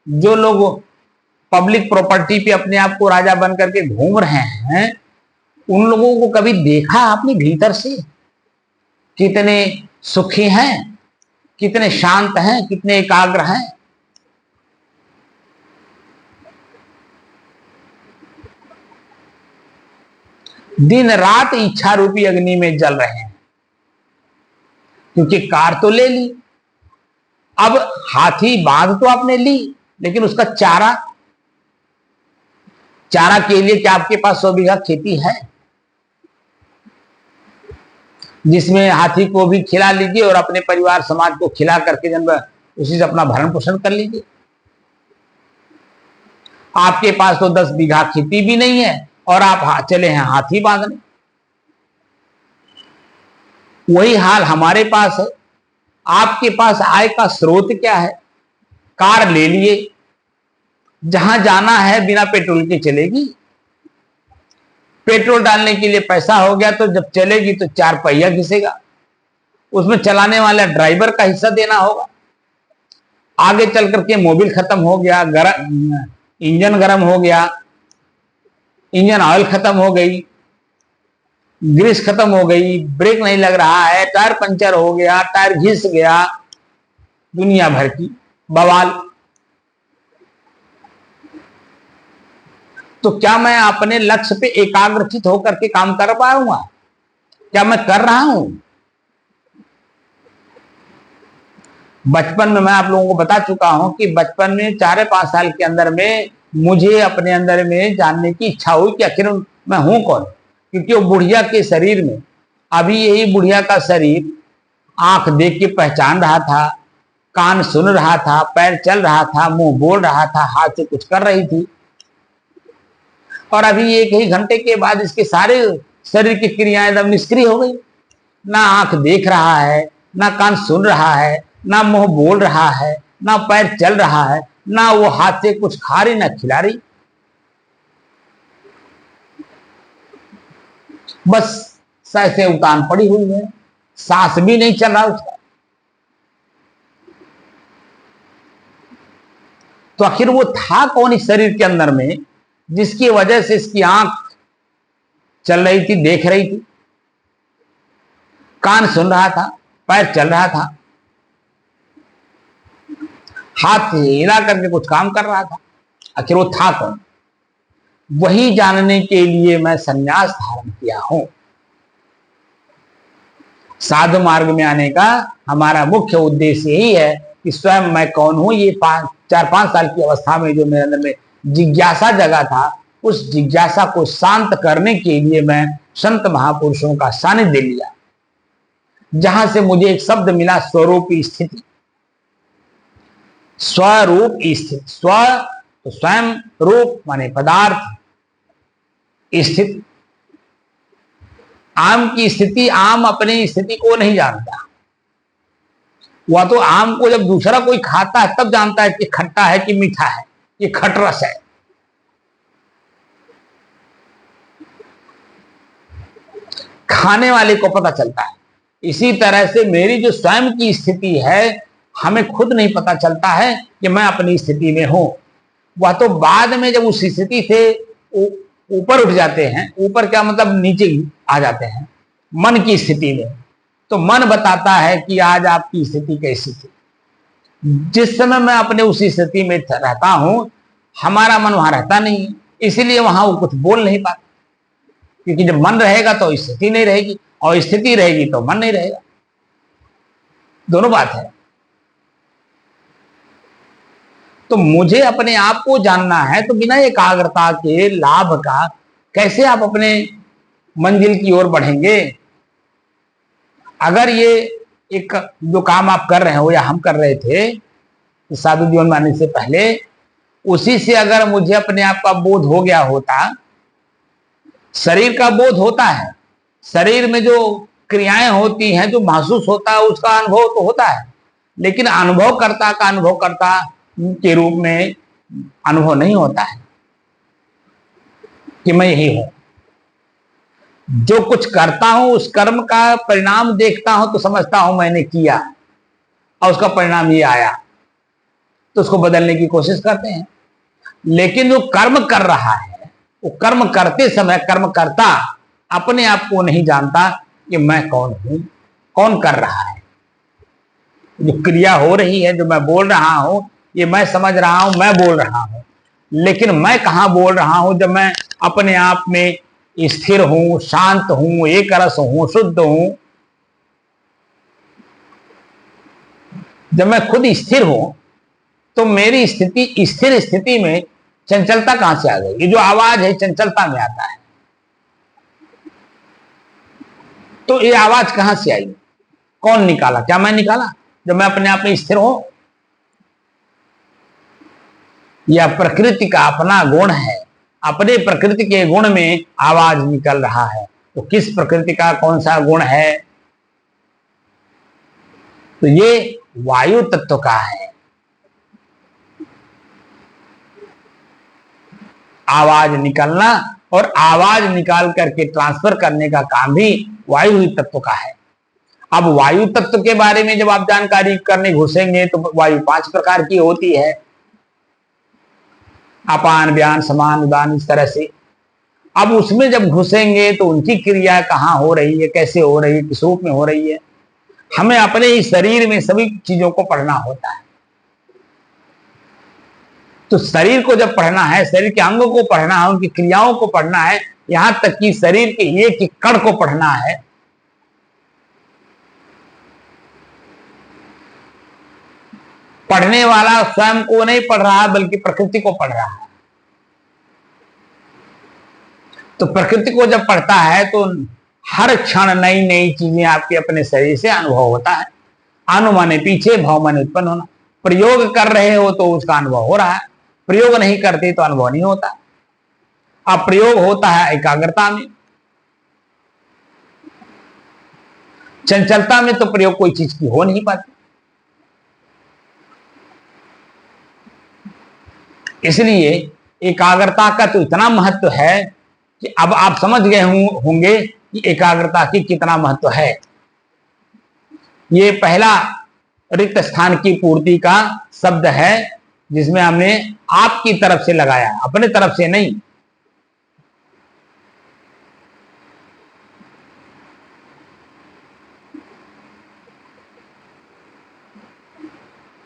जो लोग पब्लिक प्रॉपर्टी पे अपने आप को राजा बन करके घूम रहे हैं, उन लोगों को कभी देखा आपने भीतर से? कितने सुखी हैं, कितने शांत हैं, कितने एकाग्र हैं। दिन रात इच्छा रूपी अग्नि में जल रहे हैं, क्योंकि कार तो ले ली, अब हाथी बांध तो आपने ली, लेकिन उसका चारा के लिए क्या आपके पास 100 बीघा खेती है जिसमें हाथी को भी खिला लीजिए और अपने परिवार समाज को खिला करके जन्म उसी से अपना भरण पोषण कर लीजिए। आपके पास तो 10 बीघा खेती भी नहीं है और आप चले हैं हाथी बांधने। वही हाल हमारे पास है। आपके पास आय का स्रोत क्या है? कार ले लिए, जहां जाना है बिना पेट्रोल के चलेगी, पेट्रोल डालने के लिए पैसा हो गया तो जब चलेगी तो 4 पहिया घिसेगा, उसमें चलाने वाला ड्राइवर का हिस्सा देना होगा। आगे चल करके मोबिल खत्म हो गया, इंजन गर्म हो गया, इंजन ऑयल खत्म हो गई, ग्रीस खत्म हो गई, ब्रेक नहीं लग रहा है, टायर पंचर हो गया, टायर घिस गया, दुनिया भर की बवाल। तो क्या मैं अपने लक्ष्य पे एकाग्रचित होकर के काम कर पाऊंगा? क्या मैं कर रहा हूं? बचपन में मैं आप लोगों को बता चुका हूं कि बचपन में 4-5 साल के अंदर में मुझे अपने अंदर में जानने की इच्छा हुई कि आखिर मैं हूं कौन। क्योंकि वो बुढ़िया के शरीर में, अभी यही बुढ़िया का शरीर आंख देख के पहचान रहा था, कान सुन रहा था, पैर चल रहा था, मुंह बोल रहा था, हाथ से कुछ कर रही थी। और अभी 1 ही घंटे के बाद इसके सारे शरीर की क्रियाएं एकदम निष्क्रिय हो गई। ना आंख देख रहा है, ना कान सुन रहा है, ना मुंह बोल रहा है, ना पैर चल रहा है, ना वो हाथ से कुछ खा रही, ना खिला रही। बस से उतान पड़ी हुई है, सांस भी नहीं चल रहा उसका। तो आखिर वो था कौन इस शरीर के अंदर में जिसकी वजह से इसकी आंख चल रही थी, देख रही थी, कान सुन रहा था, पैर चल रहा था, हाथ हिला करके कुछ काम कर रहा था। आखिर वो था कौन, वही जानने के लिए मैं संन्यास धारण किया हूं। साधु मार्ग में आने का हमारा मुख्य उद्देश्य यही है कि स्वयं मैं कौन हूं, ये 4-5 साल की अवस्था में जो मेरे अंदर में जिज्ञासा जगा था, उस जिज्ञासा को शांत करने के लिए मैं संत महापुरुषों का सानिध्य लिया, जहां से मुझे एक शब्द मिला, स्वरूप स्थिति। स्वरूप स्थिति, स्व तो स्वयं, रूप माने पदार्थ, स्थिति आम की स्थिति। आम अपनी स्थिति को नहीं जानता, वह तो आम को जब दूसरा कोई खाता है तब जानता है कि खट्टा है कि मीठा है, ये खटरस है। खाने वाले को पता चलता है। इसी तरह से मेरी जो स्वयं की स्थिति है, हमें खुद नहीं पता चलता है कि मैं अपनी स्थिति में हूं। वह तो बाद में जब उस स्थिति से ऊपर उठ जाते हैं, ऊपर क्या मतलब नीचे आ जाते हैं मन की स्थिति में, तो मन बताता है कि आज आपकी स्थिति कैसी थी। जिस समय मैं अपने उसी स्थिति में रहता हूं, हमारा मन वहां रहता नहीं है, इसीलिए वहां वो कुछ बोल नहीं पाता। क्योंकि जब मन रहेगा तो स्थिति नहीं रहेगी, और स्थिति रहेगी तो मन नहीं रहेगा, दोनों बात है। तो मुझे अपने आप को जानना है, तो बिना एकाग्रता के लाभ का कैसे आप अपने मंजिल की ओर बढ़ेंगे। अगर ये एक जो काम आप कर रहे हो या हम कर रहे थे साधु जीवन में आने से पहले, उसी से अगर मुझे अपने आप का बोध हो गया होता, शरीर का बोध होता है, शरीर में जो क्रियाएं होती हैं, जो महसूस होता है, उसका अनुभव तो होता है, लेकिन अनुभवकर्ता का अनुभवकर्ता के रूप में अनुभव नहीं होता है कि मैं यही हूं। जो कुछ करता हूं उस कर्म का परिणाम देखता हूं तो समझता हूं मैंने किया और उसका परिणाम ये आया, तो उसको बदलने की कोशिश करते हैं। लेकिन जो कर्म कर रहा है, वो कर्म करते समय कर्म करता अपने आप को नहीं जानता कि मैं कौन हूं, कौन कर रहा है। जो क्रिया हो रही है, जो मैं बोल रहा हूं, ये मैं समझ रहा हूं, मैं बोल रहा हूं, लेकिन मैं कहां बोल रहा हूं जब मैं अपने आप में स्थिर हूं, शांत हूं, एक रस हूं, शुद्ध हूं। जब मैं खुद स्थिर हूं तो मेरी स्थिति, स्थिर स्थिति में चंचलता कहां से आ गई। ये जो आवाज है चंचलता में आता है, तो ये आवाज कहां से आई, कौन निकाला, क्या मैं निकाला जब मैं अपने आप में स्थिर हूं, या प्रकृति का अपना गुण है, अपने प्रकृति के गुण में आवाज निकल रहा है। तो किस प्रकृति का कौन सा गुण है, तो ये वायु तत्व का है। आवाज निकलना और आवाज निकाल करके ट्रांसफर करने का काम भी वायु तत्व का है। अब वायु तत्व के बारे में जब आप जानकारी करने घुसेंगे तो वायु 5 प्रकार की होती है, अपान, व्यान, समान, उदान, इस तरह से। अब उसमें जब घुसेंगे तो उनकी क्रिया कहां हो रही है, कैसे हो रही है, किस रूप में हो रही है, हमें अपने ही शरीर में सभी चीजों को पढ़ना होता है। तो शरीर को जब पढ़ना है, शरीर के अंगों को पढ़ना है, उनकी क्रियाओं को पढ़ना है, यहां तक कि शरीर के एक कण को पढ़ना है, पढ़ने वाला स्वयं को नहीं पढ़ रहा बल्कि प्रकृति को पढ़ रहा है। तो प्रकृति को जब पढ़ता है तो हर क्षण नई नई चीजें आपके अपने शरीर से अनुभव होता है। अनु माने पीछे, भाव माने उत्पन्न होना। प्रयोग कर रहे हो तो उसका अनुभव हो रहा है, प्रयोग नहीं करते तो अनुभव नहीं होता। अब प्रयोग होता है एकाग्रता में, चंचलता में तो प्रयोग कोई चीज की हो नहीं पाती। इसलिए एकाग्रता का तो इतना महत्व है कि अब आप समझ गए होंगे कि एकाग्रता की कितना महत्व है। ये पहला रिक्त स्थान की पूर्ति का शब्द है जिसमें हमने आपकी तरफ से लगाया, अपने तरफ से नहीं।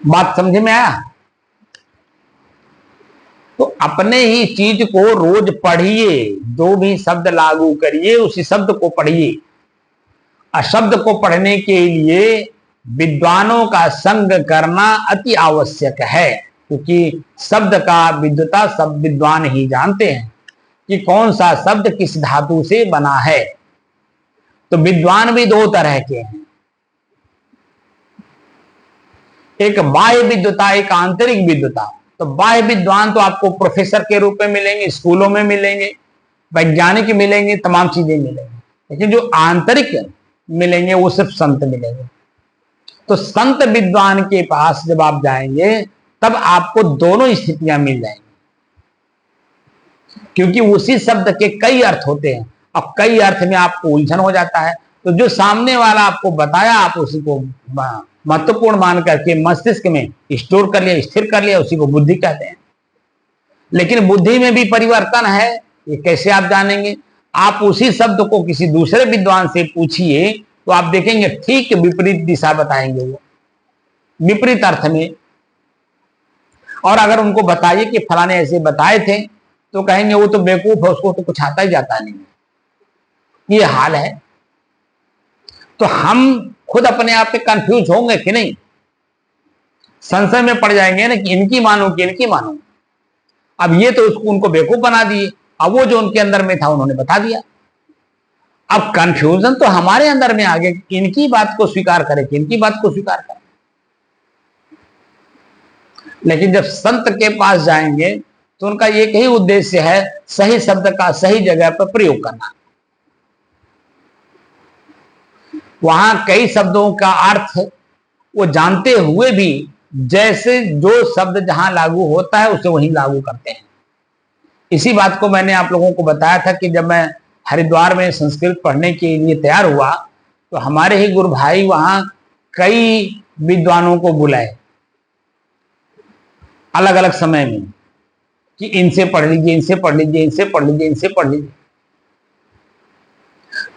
बात समझ में आया? तो अपने ही चीज को रोज पढ़िए, जो भी शब्द लागू करिए उसी शब्द को पढ़िए। शब्द को पढ़ने के लिए विद्वानों का संग करना अति आवश्यक है, क्योंकि शब्द का विद्वता सब विद्वान ही जानते हैं कि कौन सा शब्द किस धातु से बना है। तो विद्वान भी दो तरह के हैं, एक बाह्य विद्वता, एक आंतरिक विद्वता। तो बाह्य विद्वान तो आपको प्रोफेसर के रूप में मिलेंगे, स्कूलों में मिलेंगे, वैज्ञानिक मिलेंगे, तमाम चीजें मिलेंगी। लेकिन जो आंतरिक मिलेंगे वो सिर्फ संत मिलेंगे। तो संत विद्वान के पास जब आप जाएंगे तब आपको दोनों स्थितियां मिल जाएंगी, क्योंकि उसी शब्द के कई अर्थ होते हैं और कई अर्थ में आपको उलझन हो जाता है। तो जो सामने वाला आपको बताया आप उसी को महत्वपूर्ण मान करके मस्तिष्क में स्टोर कर लिया, स्थिर कर लिया, उसी को बुद्धि कहते हैं। लेकिन बुद्धि में भी परिवर्तन है, ये कैसे आप जानेंगे? आप उसी शब्द को किसी दूसरे विद्वान से पूछिए तो आप देखेंगे ठीक विपरीत दिशा बताएंगे, वो विपरीत अर्थ में। और अगर उनको बताइए कि फलाने ऐसे बताए थे तो कहेंगे वो तो बेवकूफ है, उसको तो कुछ आता ही जाता नहीं। ये हाल है। तो हम खुद अपने आप पे कंफ्यूज होंगे कि नहीं, संशय में पड़ जाएंगे ना कि इनकी मानो कि इनकी मानो। अब ये तो उसको उनको बेवकूफ बना दिए, अब वो जो उनके अंदर में था उन्होंने बता दिया। अब कंफ्यूजन तो हमारे अंदर में आ गया, इनकी बात को स्वीकार करें कि इनकी बात को स्वीकार करें। लेकिन जब संत के पास जाएंगे तो उनका एक ही उद्देश्य है, सही शब्द का सही जगह पर प्रयोग करना। वहां कई शब्दों का अर्थ वो जानते हुए भी जैसे जो शब्द जहां लागू होता है उसे वहीं लागू करते हैं। इसी बात को मैंने आप लोगों को बताया था कि जब मैं हरिद्वार में संस्कृत पढ़ने के लिए तैयार हुआ तो हमारे ही गुरु भाई वहां कई विद्वानों को बुलाए अलग अलग समय में कि इनसे पढ़ लीजिए, इनसे पढ़ लीजिए, इनसे पढ़ लीजिए, इनसे पढ़ लीजिए।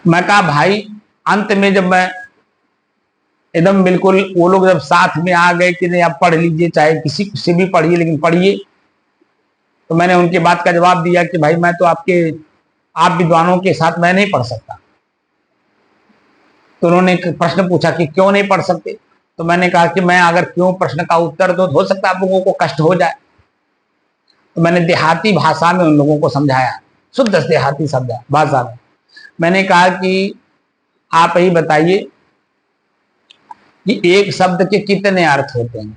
मैं कहा भाई, अंत में जब मैं एकदम बिल्कुल वो लोग जब साथ में आ गए कि नहीं आप पढ़ लीजिए, चाहे किसी से भी पढ़िए लेकिन पढ़िए, तो मैंने उनकी बात का जवाब दिया कि भाई मैं तो आप विद्वानों के साथ मैं नहीं पढ़ सकता। तो उन्होंने प्रश्न पूछा कि क्यों नहीं पढ़ सकते? तो मैंने कहा कि मैं अगर क्यों प्रश्न का उत्तर दो हो सकता है आप लोगों को कष्ट हो जाए। तो मैंने देहाती भाषा में उन लोगों को समझाया, शुद्ध देहाती शब्द भाषा में। मैंने कहा कि आप ही बताइए कि एक शब्द के कितने अर्थ होते हैं?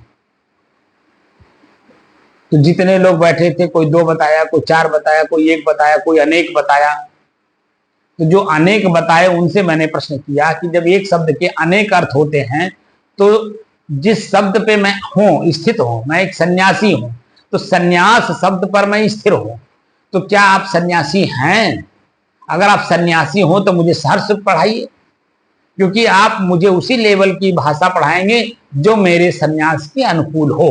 तो जितने लोग बैठे थे, कोई 2 बताया, कोई 4 बताया, कोई 1 बताया, कोई अनेक बताया। तो जो अनेक बताए उनसे मैंने प्रश्न किया कि जब एक शब्द के अनेक अर्थ होते हैं तो जिस शब्द पे मैं हूं, स्थित हूं, मैं एक सन्यासी हूं, तो सन्यास शब्द पर मैं स्थिर हूं, तो क्या आप सन्यासी हैं? अगर आप सन्यासी हो तो मुझे सहर्ष पढ़ाइए, क्योंकि आप मुझे उसी लेवल की भाषा पढ़ाएंगे जो मेरे सन्यास के अनुकूल हो।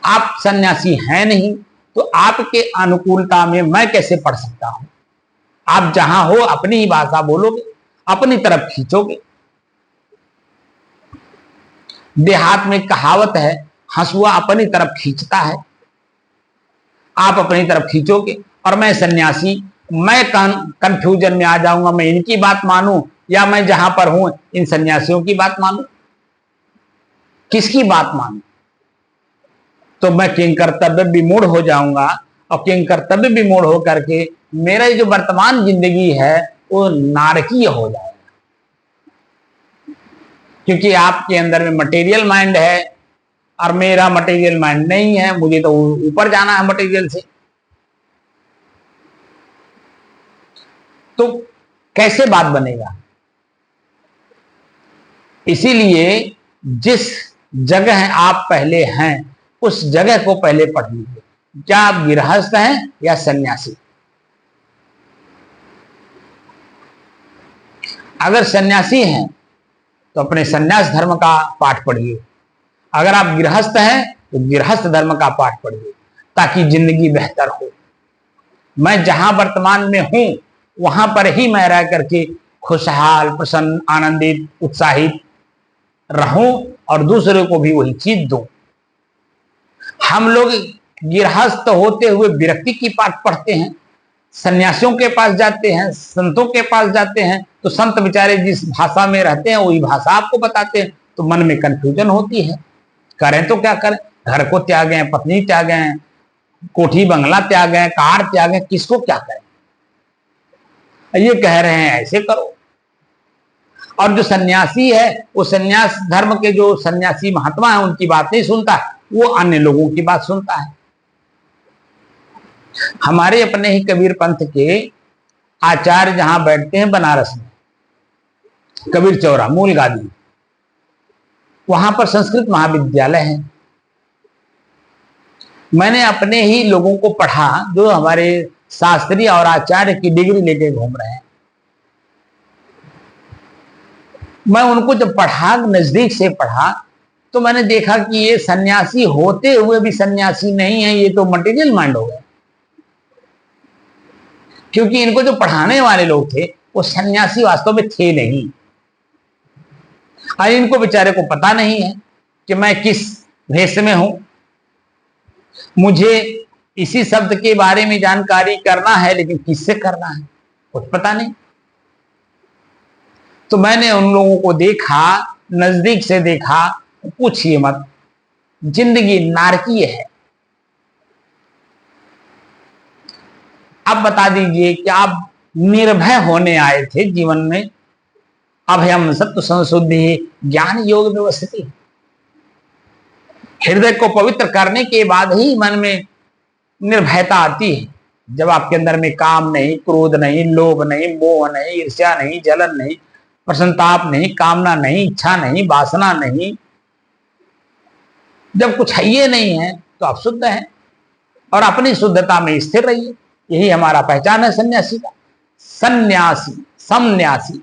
आप सन्यासी हैं नहीं तो आपके अनुकूलता में मैं कैसे पढ़ सकता हूं? आप जहां हो अपनी ही भाषा बोलोगे, अपनी तरफ खींचोगे। देहात में कहावत है, हंसुआ अपनी तरफ खींचता है। आप अपनी तरफ खींचोगे और मैं सन्यासी, मैं कंफ्यूजन में आ जाऊंगा, मैं इनकी बात मानूं या मैं जहां पर हूं इन सन्यासियों की बात मानूं, किसकी बात मानूं? तो मैं किंग कर्तव्य विमूढ़ हो जाऊंगा और किंग कर्तव्य विमूढ़ होकर के मेरा जो वर्तमान जिंदगी है वो नारकीय हो जाएगा, क्योंकि आपके अंदर में मटेरियल माइंड है और मेरा मटेरियल माइंड नहीं है। मुझे तो ऊपर जाना है मटेरियल से। तो कैसे बात बनेगा? इसीलिए जिस जगह आप पहले हैं उस जगह को पहले पढ़ लीजिए। क्या आप गृहस्थ हैं या सन्यासी? अगर सन्यासी हैं तो अपने सन्यास धर्म का पाठ पढ़िए। अगर आप गृहस्थ हैं तो गृहस्थ धर्म का पाठ पढ़िए, ताकि जिंदगी बेहतर हो। मैं जहां वर्तमान में हूं वहां पर ही मैं रह करके खुशहाल, प्रसन्न, आनंदित, उत्साहित रहूं और दूसरे को भी वही चीज दूं। हम लोग गृहस्थ होते हुए विरक्ति की पाठ पढ़ते हैं, सन्यासियों के पास जाते हैं, संतों के पास जाते हैं, तो संत बेचारे जिस भाषा में रहते हैं वही भाषा आपको बताते हैं, तो मन में कंफ्यूजन होती है। करें तो क्या करें, घर को त्यागें, पत्नी त्यागें, कोठी बंगला त्यागें, कार त्यागें, किसको क्या करें। ये कह रहे हैं ऐसे करो। और जो सन्यासी है वो सन्यास धर्म के जो सन्यासी महात्मा है उनकी बात नहीं सुनता, वो अन्य लोगों की बात सुनता है। हमारे अपने ही कबीर पंथ के आचार्य जहां बैठते हैं बनारस में, कबीर चौरा मूल गादी, वहां पर संस्कृत महाविद्यालय है। मैंने अपने ही लोगों को पढ़ा जो हमारे शास्त्री और आचार्य की डिग्री लेके घूम रहे हैं। मैं उनको जब पढ़ा, नजदीक से पढ़ा, तो मैंने देखा कि ये सन्यासी होते हुए भी सन्यासी नहीं है, ये तो मटेरियल माइंड हो गए। क्योंकि इनको जो पढ़ाने वाले लोग थे वो सन्यासी वास्तव में थे नहीं। और इनको बेचारे को पता नहीं है कि मैं किस भेष में हूं, मुझे इसी शब्द के बारे में जानकारी करना है, लेकिन किससे करना है कुछ पता नहीं। तो मैंने उन लोगों को देखा, नजदीक से देखा, पूछिए मत, जिंदगी नारकीय है। अब बता दीजिए कि आप निर्भय होने आए थे जीवन में, अभयम सत्व संशुद्धि ज्ञान योग व्यवस्थिति, हृदय को पवित्र करने के बाद ही मन में निर्भयता आती है। जब आपके अंदर में काम नहीं, क्रोध नहीं, लोभ नहीं, मोह नहीं, ईर्ष्या नहीं, जलन नहीं, प्रसन्नताप नहीं, कामना नहीं, इच्छा नहीं, वासना नहीं, जब कुछ है ये नहीं है तो आप शुद्ध हैं और अपनी शुद्धता में स्थिर रहिए। यही हमारा पहचान है सन्यासी का। सन्यासी, सम्न्यासी।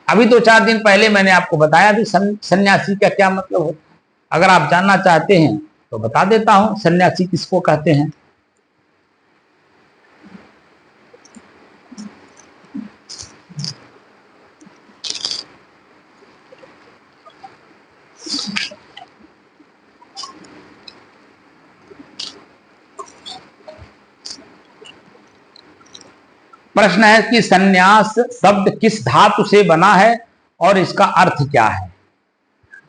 अभी तो 4 दिन पहले मैंने आपको बताया भी सन्यासी का क्या मतलब होता है। अगर आप जानना चाहते हैं तो बता देता हूं सन्यासी किसको कहते हैं। प्रश्न है कि सन्यास शब्द किस धातु से बना है और इसका अर्थ क्या है।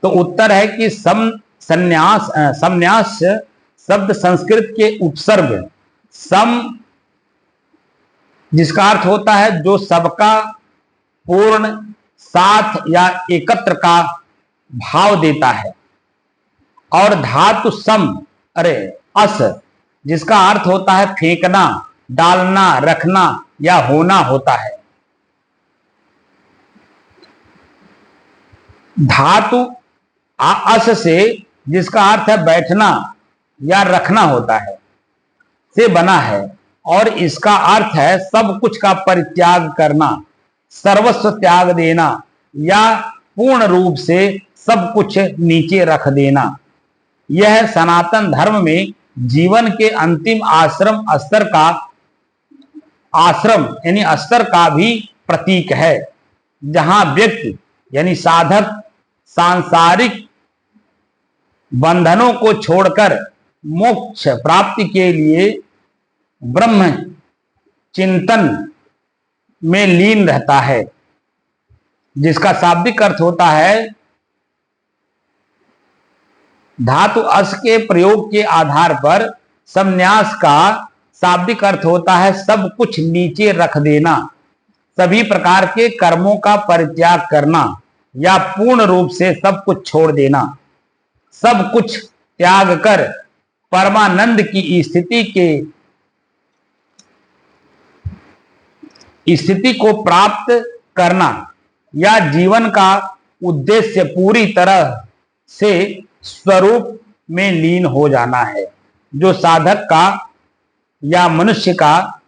तो उत्तर है कि संन्यास शब्द संस्कृत के उपसर्ग सम, जिसका अर्थ होता है जो सबका, पूर्ण, साथ या एकत्र का भाव देता है, और धातु सम, अस, जिसका अर्थ होता है फेंकना, डालना, रखना या होना होता है। धातु अस से, जिसका अर्थ है बैठना या रखना होता है, से बना है, और इसका अर्थ है सब कुछ का परित्याग करना, सर्वस्व त्याग देना या पूर्ण रूप से सब कुछ नीचे रख देना। यह सनातन धर्म में जीवन के अंतिम आश्रम यानी स्तर का भी प्रतीक है, जहां व्यक्ति यानी साधक सांसारिक बंधनों को छोड़कर मोक्ष प्राप्ति के लिए ब्रह्म चिंतन में लीन रहता है, जिसका शाब्दिक अर्थ होता है, धातु अस के प्रयोग के आधार पर संन्यास का शाब्दिक अर्थ होता है सब कुछ नीचे रख देना, सभी प्रकार के कर्मों का परित्याग करना या पूर्ण रूप से सब कुछ छोड़ देना। सब कुछ त्याग कर परमानंद की स्थिति को प्राप्त करना या जीवन का उद्देश्य पूरी तरह से स्वरूप में लीन हो जाना है, जो साधक का या मनुष्य का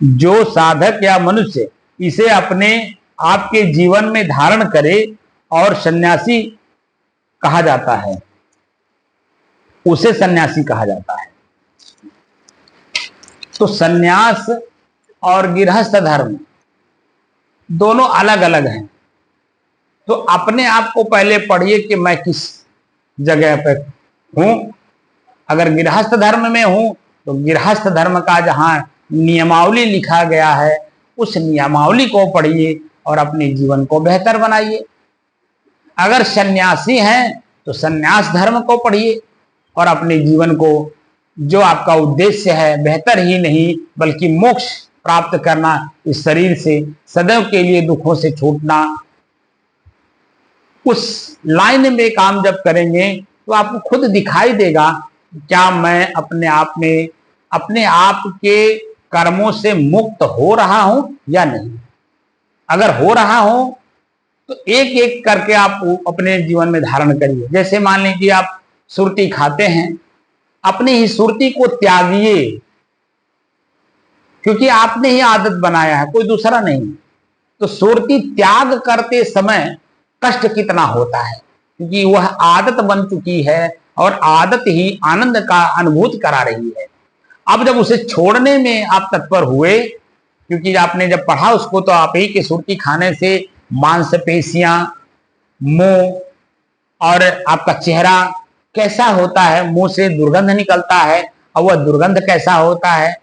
जो साधक या मनुष्य इसे अपने आपके जीवन में धारण करे और सन्यासी कहा जाता है, उसे सन्यासी कहा जाता है। तो सन्यास और गृहस्थ धर्म दोनों अलग अलग हैं। तो अपने आप को पहले पढ़िए कि मैं किस जगह पर हूं। अगर गृहस्थ धर्म में हूं तो गृहस्थ धर्म का जहां नियमावली लिखा गया है उस नियमावली को पढ़िए और अपने जीवन को बेहतर बनाइए। अगर सन्यासी हैं तो सन्यास धर्म को पढ़िए और अपने जीवन को, जो आपका उद्देश्य है, बेहतर ही नहीं बल्कि मोक्ष प्राप्त करना, इस शरीर से सदैव के लिए दुखों से छूटना, उस लाइन में काम जब करेंगे तो आपको खुद दिखाई देगा क्या मैं अपने आप में, अपने आप के कर्मों से मुक्त हो रहा हूं या नहीं। अगर हो रहा हो तो एक एक करके आप अपने जीवन में धारण करिए। जैसे मान लीजिए आप सुरती खाते हैं, अपनी ही सुरती को त्यागिए, क्योंकि आपने ही आदत बनाया है, कोई दूसरा नहीं। तो सुरती त्याग करते समय कष्ट कितना होता है, क्योंकि वह आदत बन चुकी है और आदत ही आनंद का अनुभूति करा रही है। अब जब उसे छोड़ने में आप तत्पर हुए, क्योंकि आपने जब पढ़ा उसको, तो आप ही के सुरती खाने से मांसपेशियां, मुंह और आपका चेहरा कैसा होता है, मुंह से दुर्गंध निकलता है, और वह दुर्गंध कैसा होता है,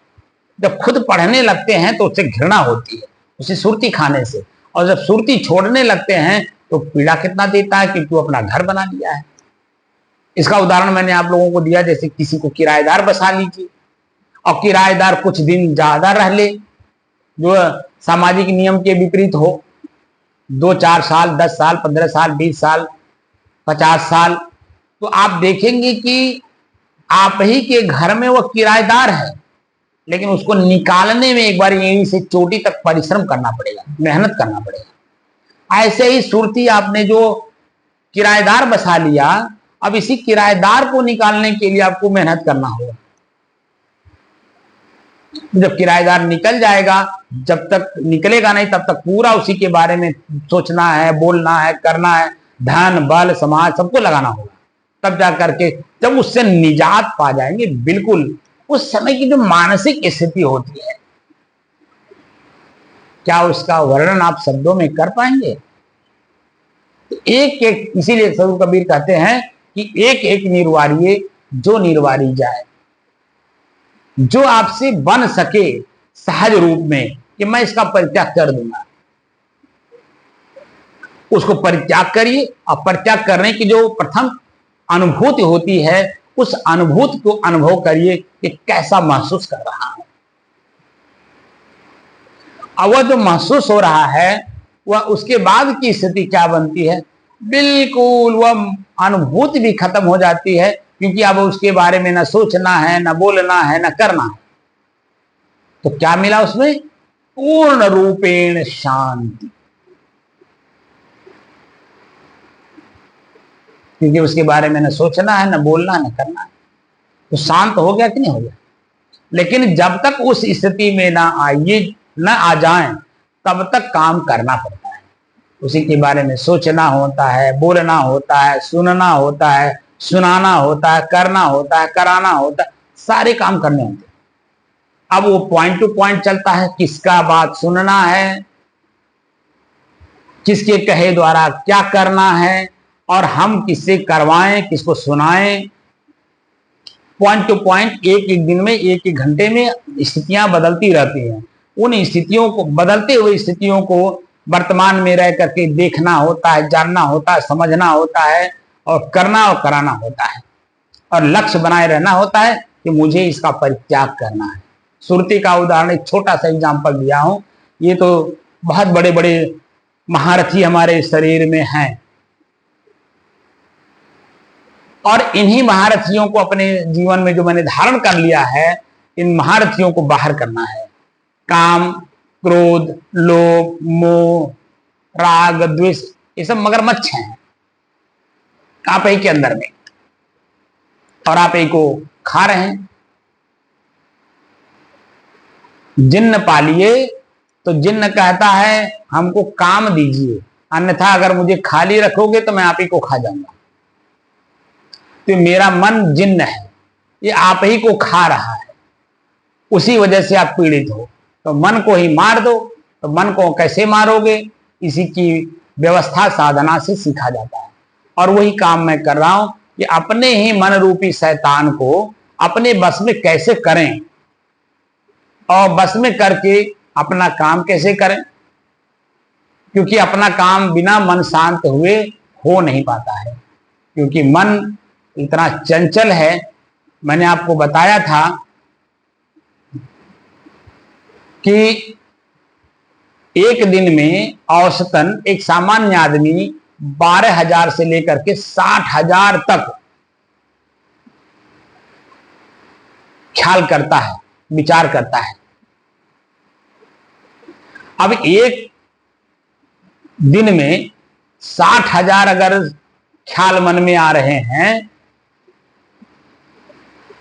जब खुद पढ़ने लगते हैं तो उससे घृणा होती है उसे सुरती खाने से, और जब सुरती छोड़ने लगते हैं तो पीड़ा कितना देता है, क्योंकि अपना घर बना लिया है। इसका उदाहरण मैंने आप लोगों को दिया, जैसे किसी को किराएदार बसा लीजिए और किराएदार कुछ दिन ज्यादा रह ले, जो सामाजिक नियम के विपरीत हो, 2-4 साल, 10 साल, 15 साल, 20 साल, 50 साल, तो आप देखेंगे कि आप ही के घर में वो किराएदार है, लेकिन उसको निकालने में एक बार यहीं से चोटी तक परिश्रम करना पड़ेगा, मेहनत करना पड़ेगा। ऐसे ही सुरती आपने जो किराएदार बसा लिया, अब इसी किराएदार को निकालने के लिए आपको मेहनत करना होगा। जब किराएदार निकल जाएगा, जब तक निकलेगा नहीं तब तक पूरा उसी के बारे में सोचना है, बोलना है, करना है, धन बल समाज सबको लगाना होगा। तब जा करके जब उससे निजात पा जाएंगे, बिल्कुल उस समय की जो मानसिक स्थिति होती है, क्या उसका वर्णन आप शब्दों में कर पाएंगे। तो एक एक, इसीलिए सदगुरु कबीर कहते हैं कि एक एक निर्वारिये जो निर्वारी जाए, जो आपसे बन सके सहज रूप में कि मैं इसका परित्याग कर दूंगा, उसको परित्याग करिए। और परित्याग करने की जो प्रथम अनुभूति होती है, उस अनुभूति को अनुभव करिए कि कैसा महसूस कर रहा है। अब वह जो महसूस हो रहा है, वह उसके बाद की स्थिति क्या बनती है, बिल्कुल वह अनुभूति भी खत्म हो जाती है, क्योंकि अब उसके बारे में न सोचना है, न बोलना है, न करना है। तो क्या मिला उसमें, पूर्ण रूपेण शांति, क्योंकि उसके बारे में न सोचना है, न बोलना है, न करना है। तो शांत हो गया कि नहीं हो गया। लेकिन जब तक उस स्थिति में न आ जाएं, तब तक काम करना पड़ता है। उसी के बारे में सोचना होता है, बोलना होता है, सुनना होता है, सुनाना होता है, करना होता है, कराना होता है, सारे काम करने होते हैं। अब वो पॉइंट टू पॉइंट चलता है, किसका बात सुनना है, किसके कहे द्वारा क्या करना है, और हम किससे करवाएं, किसको सुनाएं। पॉइंट टू पॉइंट, एक एक दिन में, एक एक घंटे में स्थितियां बदलती रहती हैं। उन स्थितियों को, बदलते हुए स्थितियों को वर्तमान में रह करके देखना होता है, जानना होता है, समझना होता है, और करना और कराना होता है, और लक्ष्य बनाए रहना होता है कि मुझे इसका परित्याग करना है। सुरती का उदाहरण एक छोटा सा एग्जाम्पल दिया हूं। ये तो बहुत बड़े बड़े महारथी हमारे शरीर में हैं, और इन्हीं महारथियों को अपने जीवन में जो मैंने धारण कर लिया है, इन महारथियों को बाहर करना है। काम, क्रोध, लोभ, मोह, राग, द्वेष, ये सब मगरमच्छ हैं आप ही के अंदर में, और आप ही को खा रहे हैं। जिन्न पालिए तो जिन्न कहता है हमको काम दीजिए, अन्यथा अगर मुझे खाली रखोगे तो मैं आप ही को खा जाऊंगा। तो मेरा मन जिन्न है, ये आप ही को खा रहा है, उसी वजह से आप पीड़ित हो। तो मन को ही मार दो। तो मन को कैसे मारोगे, इसी की व्यवस्था साधना से सीखा जाता है। और वही काम मैं कर रहा हूं कि अपने ही मन रूपी शैतान को अपने बस में कैसे करें और बस में करके अपना काम कैसे करें, क्योंकि अपना काम बिना मन शांत हुए हो नहीं पाता है, क्योंकि मन इतना चंचल है। मैंने आपको बताया था कि एक दिन में औसतन एक सामान्य आदमी 12,000 से लेकर के 60,000 तक ख्याल करता है, विचार करता है। अब एक दिन में 60,000 अगर ख्याल मन में आ रहे हैं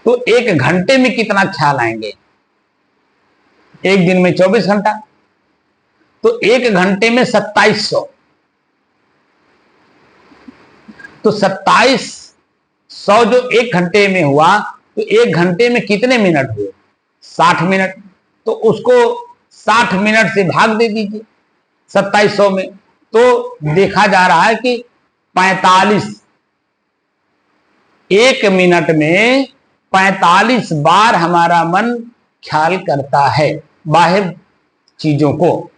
तो एक घंटे में कितना ख्याल आएंगे? एक दिन में 24 घंटा, तो एक घंटे में 2700, तो 2700 जो एक घंटे में हुआ, तो एक घंटे में कितने मिनट हुए? 60 मिनट। तो उसको 60 मिनट से भाग दे दीजिए 2700 में, तो देखा जा रहा है कि 45, एक मिनट में 45 बार हमारा मन ख्याल करता है बाहर चीजों को।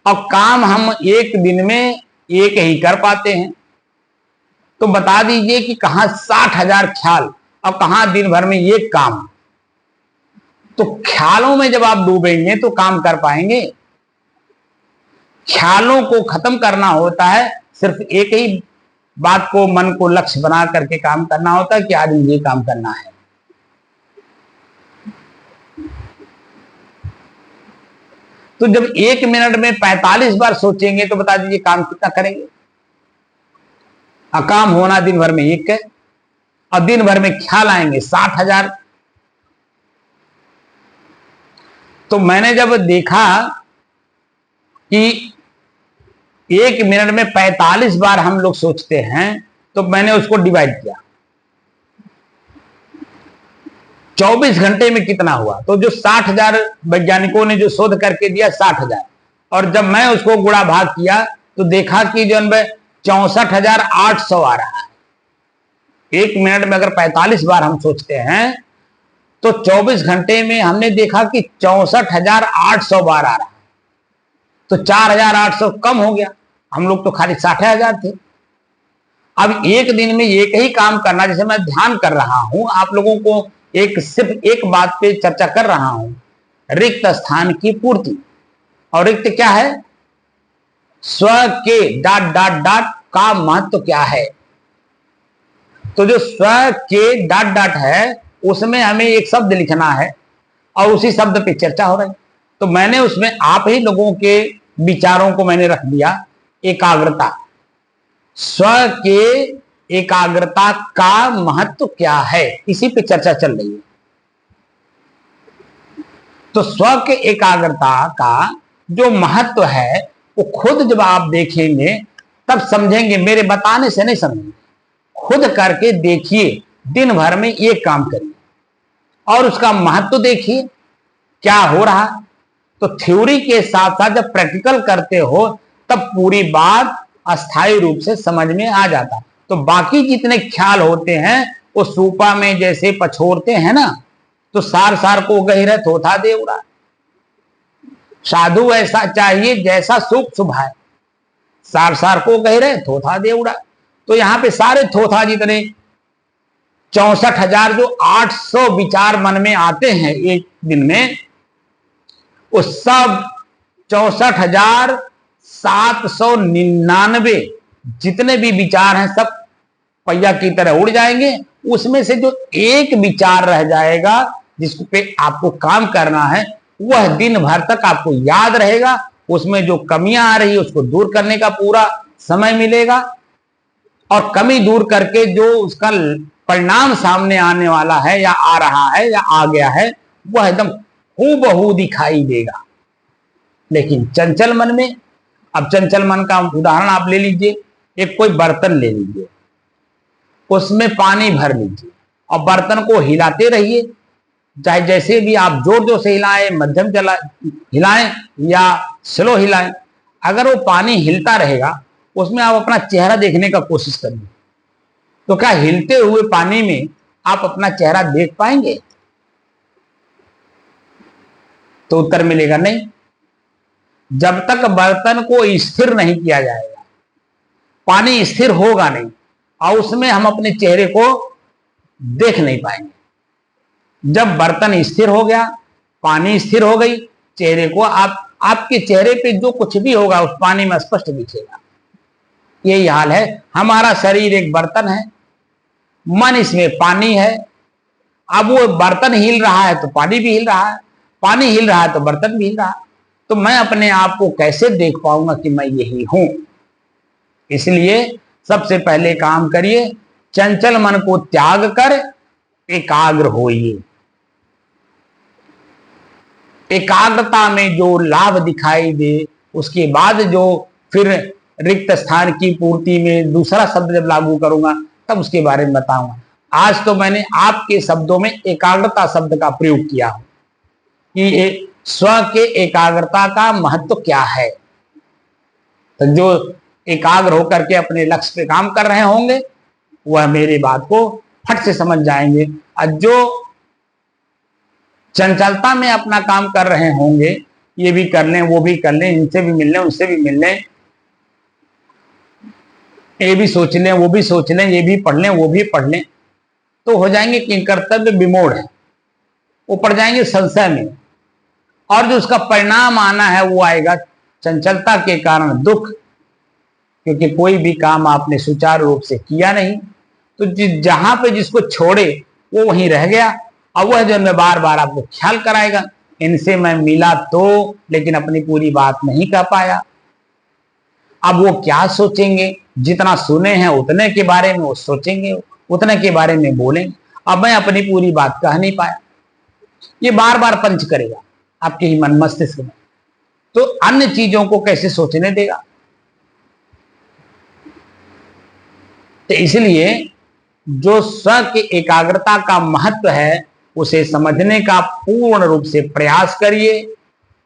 और काम हम एक दिन में एक ही कर पाते हैं, तो बता दीजिए कि कहां 60,000 ख्याल और कहां दिन भर में एक काम। तो ख्यालों में जब आप डूबेंगे तो काम कर पाएंगे? ख्यालों को खत्म करना होता है, सिर्फ एक ही बात को मन को लक्ष्य बना करके काम करना होता है कि आज मुझे काम करना है। तो जब एक मिनट में 45 बार सोचेंगे तो बता दीजिए काम कितना करेंगे? काम होना दिन भर में एक है और दिन भर में ख्याल आएंगे 60,000। तो मैंने जब देखा कि एक मिनट में 45 बार हम लोग सोचते हैं, तो मैंने उसको डिवाइड किया 24 घंटे में कितना हुआ। तो जो 60,000 वैज्ञानिकों ने जो शोध करके दिया 60,000, और जब मैं उसको गुणा भाग किया तो देखा कि जो 64,800 आ रहा है। एक मिनट में अगर 45 बार हम सोचते हैं तो 24 घंटे में हमने देखा कि 64,800 बार आ रहा है। तो 4,800 कम हो गया, हम लोग तो खाली 60,000 थे। अब एक दिन में एक ही काम करना, जैसे मैं ध्यान कर रहा हूं, आप लोगों को सिर्फ एक बात पे चर्चा कर रहा हूं, रिक्त स्थान की पूर्ति। और रिक्त क्या है? स्व के ... का महत्व क्या है? तो जो स्व के ... है, उसमें हमें एक शब्द लिखना है और उसी शब्द पे चर्चा हो रही। तो मैंने उसमें आप ही लोगों के विचारों को मैंने रख दिया, एकाग्रता। स्व के एकाग्रता का महत्व क्या है, इसी पे चर्चा चल रही है। तो स्व के एकाग्रता का जो महत्व है वो खुद जब आप देखेंगे तब समझेंगे, मेरे बताने से नहीं समझेंगे, खुद करके देखिए। दिन भर में एक काम करिए और उसका महत्व देखिए क्या हो रहा। तो थ्योरी के साथ साथ जब प्रैक्टिकल करते हो तब पूरी बात अस्थायी रूप से समझ में आ जाता। तो बाकी जितने ख्याल होते हैं वो सूपा में जैसे पछोड़ते हैं ना, तो सार सार को गहरे थोथा दे उड़ा। साधु ऐसा चाहिए जैसा सुख सुभाए, सार सार को गहरे थोथा दे उड़ा। तो यहां पे सारे थोथा जितने 64,000 जो 800 विचार मन में आते हैं एक दिन में, वो सब 64,799 जितने भी विचार हैं सब पहिया की तरह उड़ जाएंगे। उसमें से जो एक विचार रह जाएगा जिसको पे आपको काम करना है, वह दिन भर तक आपको याद रहेगा। उसमें जो कमियां आ रही है उसको दूर करने का पूरा समय मिलेगा, और कमी दूर करके जो उसका परिणाम सामने आने वाला है या आ रहा है या आ गया है, वह एकदम हूबहू दिखाई देगा। लेकिन चंचल मन में, अब चंचल मन का उदाहरण आप ले लीजिए, एक कोई बर्तन ले लीजिए, उसमें पानी भर लीजिए और बर्तन को हिलाते रहिए, चाहे जैसे भी आप जोर जोर से हिलाएं, मध्यम चला हिलाएं या स्लो हिलाएं। अगर वो पानी हिलता रहेगा, उसमें आप अपना चेहरा देखने का कोशिश करिए, तो क्या हिलते हुए पानी में आप अपना चेहरा देख पाएंगे? तो उत्तर मिलेगा नहीं। जब तक बर्तन को स्थिर नहीं किया जाएगा, पानी स्थिर होगा नहीं और उसमें हम अपने चेहरे को देख नहीं पाएंगे। जब बर्तन स्थिर हो गया, पानी स्थिर हो गई, चेहरे को आपके चेहरे पे जो कुछ भी होगा उस पानी में स्पष्ट दिखेगा। यही हाल है। हमारा शरीर एक बर्तन है, मन इसमें पानी है। अब वो बर्तन हिल रहा है तो पानी भी हिल रहा है, पानी हिल रहा है तो बर्तन भी हिल रहा है। तो मैं अपने आप को कैसे देख पाऊंगा कि मैं यही हूं? इसलिए सबसे पहले काम करिए, चंचल मन को त्याग कर एकाग्र होइए। एकाग्रता में जो लाभ दिखाई दे, उसके बाद जो फिर रिक्त स्थान की पूर्ति में दूसरा शब्द जब लागू करूंगा तब उसके बारे में बताऊंगा। आज तो मैंने आपके शब्दों में एकाग्रता शब्द का प्रयोग किया हूं कि स्व के एकाग्रता का महत्व क्या है। तो जो एकाग्र होकर के अपने लक्ष्य पे काम कर रहे होंगे वह मेरी बात को फट से समझ जाएंगे, और जो चंचलता में अपना काम कर रहे होंगे, ये भी कर लें वो भी कर लें, इनसे भी मिल लें उनसे भी मिल लें, ये भी सोच लें वो भी सोच लें, ये भी पढ़ लें वो भी पढ़ लें, तो हो जाएंगे कि कर्तव्य विमूढ़ है, वो पड़ जाएंगे संशय में, और जो उसका परिणाम आना है वो आएगा चंचलता के कारण दुख, क्योंकि कोई भी काम आपने सुचारू रूप से किया नहीं। तो जहां पे जिसको छोड़े वो वहीं रह गया, और वह जो मैं बार बार आपको ख्याल कराएगा, इनसे मैं मिला तो, लेकिन अपनी पूरी बात नहीं कह पाया। अब वो क्या सोचेंगे? जितना सुने हैं उतने के बारे में वो सोचेंगे, उतने के बारे में बोलेंगे। अब मैं अपनी पूरी बात कह नहीं पाया, ये बार बार पंच करेगा आपके ही मन मस्तिष्क में, तो अन्य चीजों को कैसे सोचने देगा? तो इसलिए जो स्व की एकाग्रता का महत्व है उसे समझने का पूर्ण रूप से प्रयास करिए,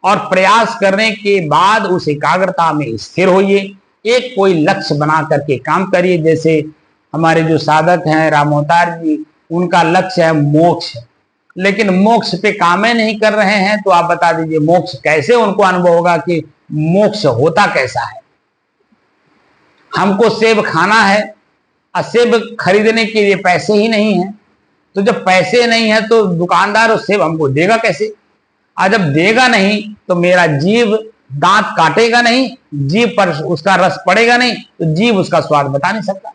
और प्रयास करने के बाद उस एकाग्रता में स्थिर होइए। एक कोई लक्ष्य बना करके काम करिए। जैसे हमारे जो साधक हैं रामोतार जी, उनका लक्ष्य है मोक्ष, लेकिन मोक्ष पे काम ही नहीं कर रहे हैं, तो आप बता दीजिए मोक्ष कैसे उनको अनुभव होगा कि मोक्ष होता कैसा है? हमको सेब खाना है और सेब खरीदने के लिए पैसे ही नहीं है, तो जब पैसे नहीं है तो दुकानदार उस सेब हमको देगा कैसे? और जब देगा नहीं तो मेरा जीव दांत काटेगा नहीं, जीव पर उसका रस पड़ेगा नहीं, तो जीव उसका स्वाद बता नहीं सकता।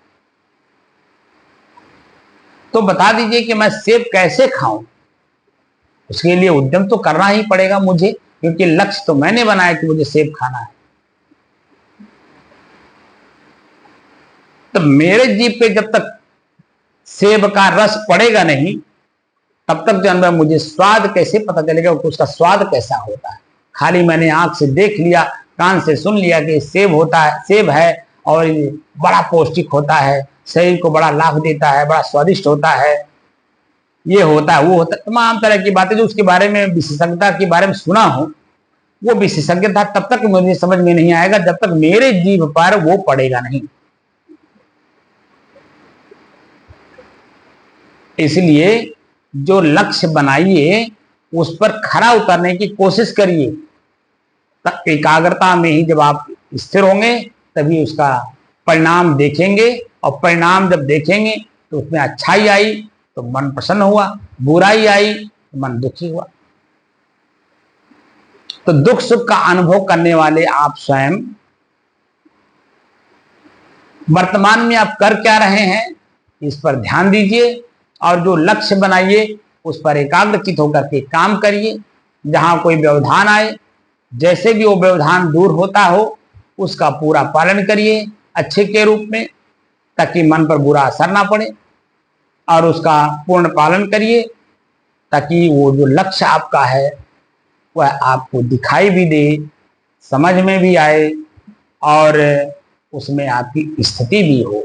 तो बता दीजिए कि मैं सेब कैसे खाऊं? उसके लिए उद्यम तो करना ही पड़ेगा मुझे, क्योंकि लक्ष्य तो मैंने बनाया कि मुझे सेब खाना है। तो मेरे जीभ पे जब तक सेब का रस पड़ेगा नहीं, तब तक जो है मुझे स्वाद कैसे पता चलेगा कि उसका स्वाद कैसा होता है? खाली मैंने आंख से देख लिया, कान से सुन लिया कि सेब होता है, सेब है और बड़ा पौष्टिक होता है, शरीर को बड़ा लाभ देता है, बड़ा स्वादिष्ट होता है, ये होता है वो होता है, तमाम तरह की बातें जो उसके बारे में विशेषज्ञता के बारे में सुना हो, वो विशेषज्ञता तब तक मुझे समझ में नहीं आएगा जब तक मेरे जीभ पर वो पड़ेगा नहीं। इसलिए जो लक्ष्य बनाइए उस पर खरा उतरने की कोशिश करिए। एकाग्रता में ही जब आप स्थिर होंगे तभी उसका परिणाम देखेंगे, और परिणाम जब देखेंगे तो उसमें अच्छाई आई तो मन प्रसन्न हुआ, बुराई आई तो मन दुखी हुआ। तो दुख सुख का अनुभव करने वाले आप स्वयं वर्तमान में आप कर क्या रहे हैं इस पर ध्यान दीजिए, और जो लक्ष्य बनाइए उस पर एकाग्रचित होकर के काम करिए। जहां कोई व्यवधान आए, जैसे भी वो व्यवधान दूर होता हो, उसका पूरा पालन करिए अच्छे के रूप में, ताकि मन पर बुरा असर ना पड़े, और उसका पूर्ण पालन करिए ताकि वो जो लक्ष्य आपका है वह आपको दिखाई भी दे, समझ में भी आए, और उसमें आपकी स्थिति भी हो।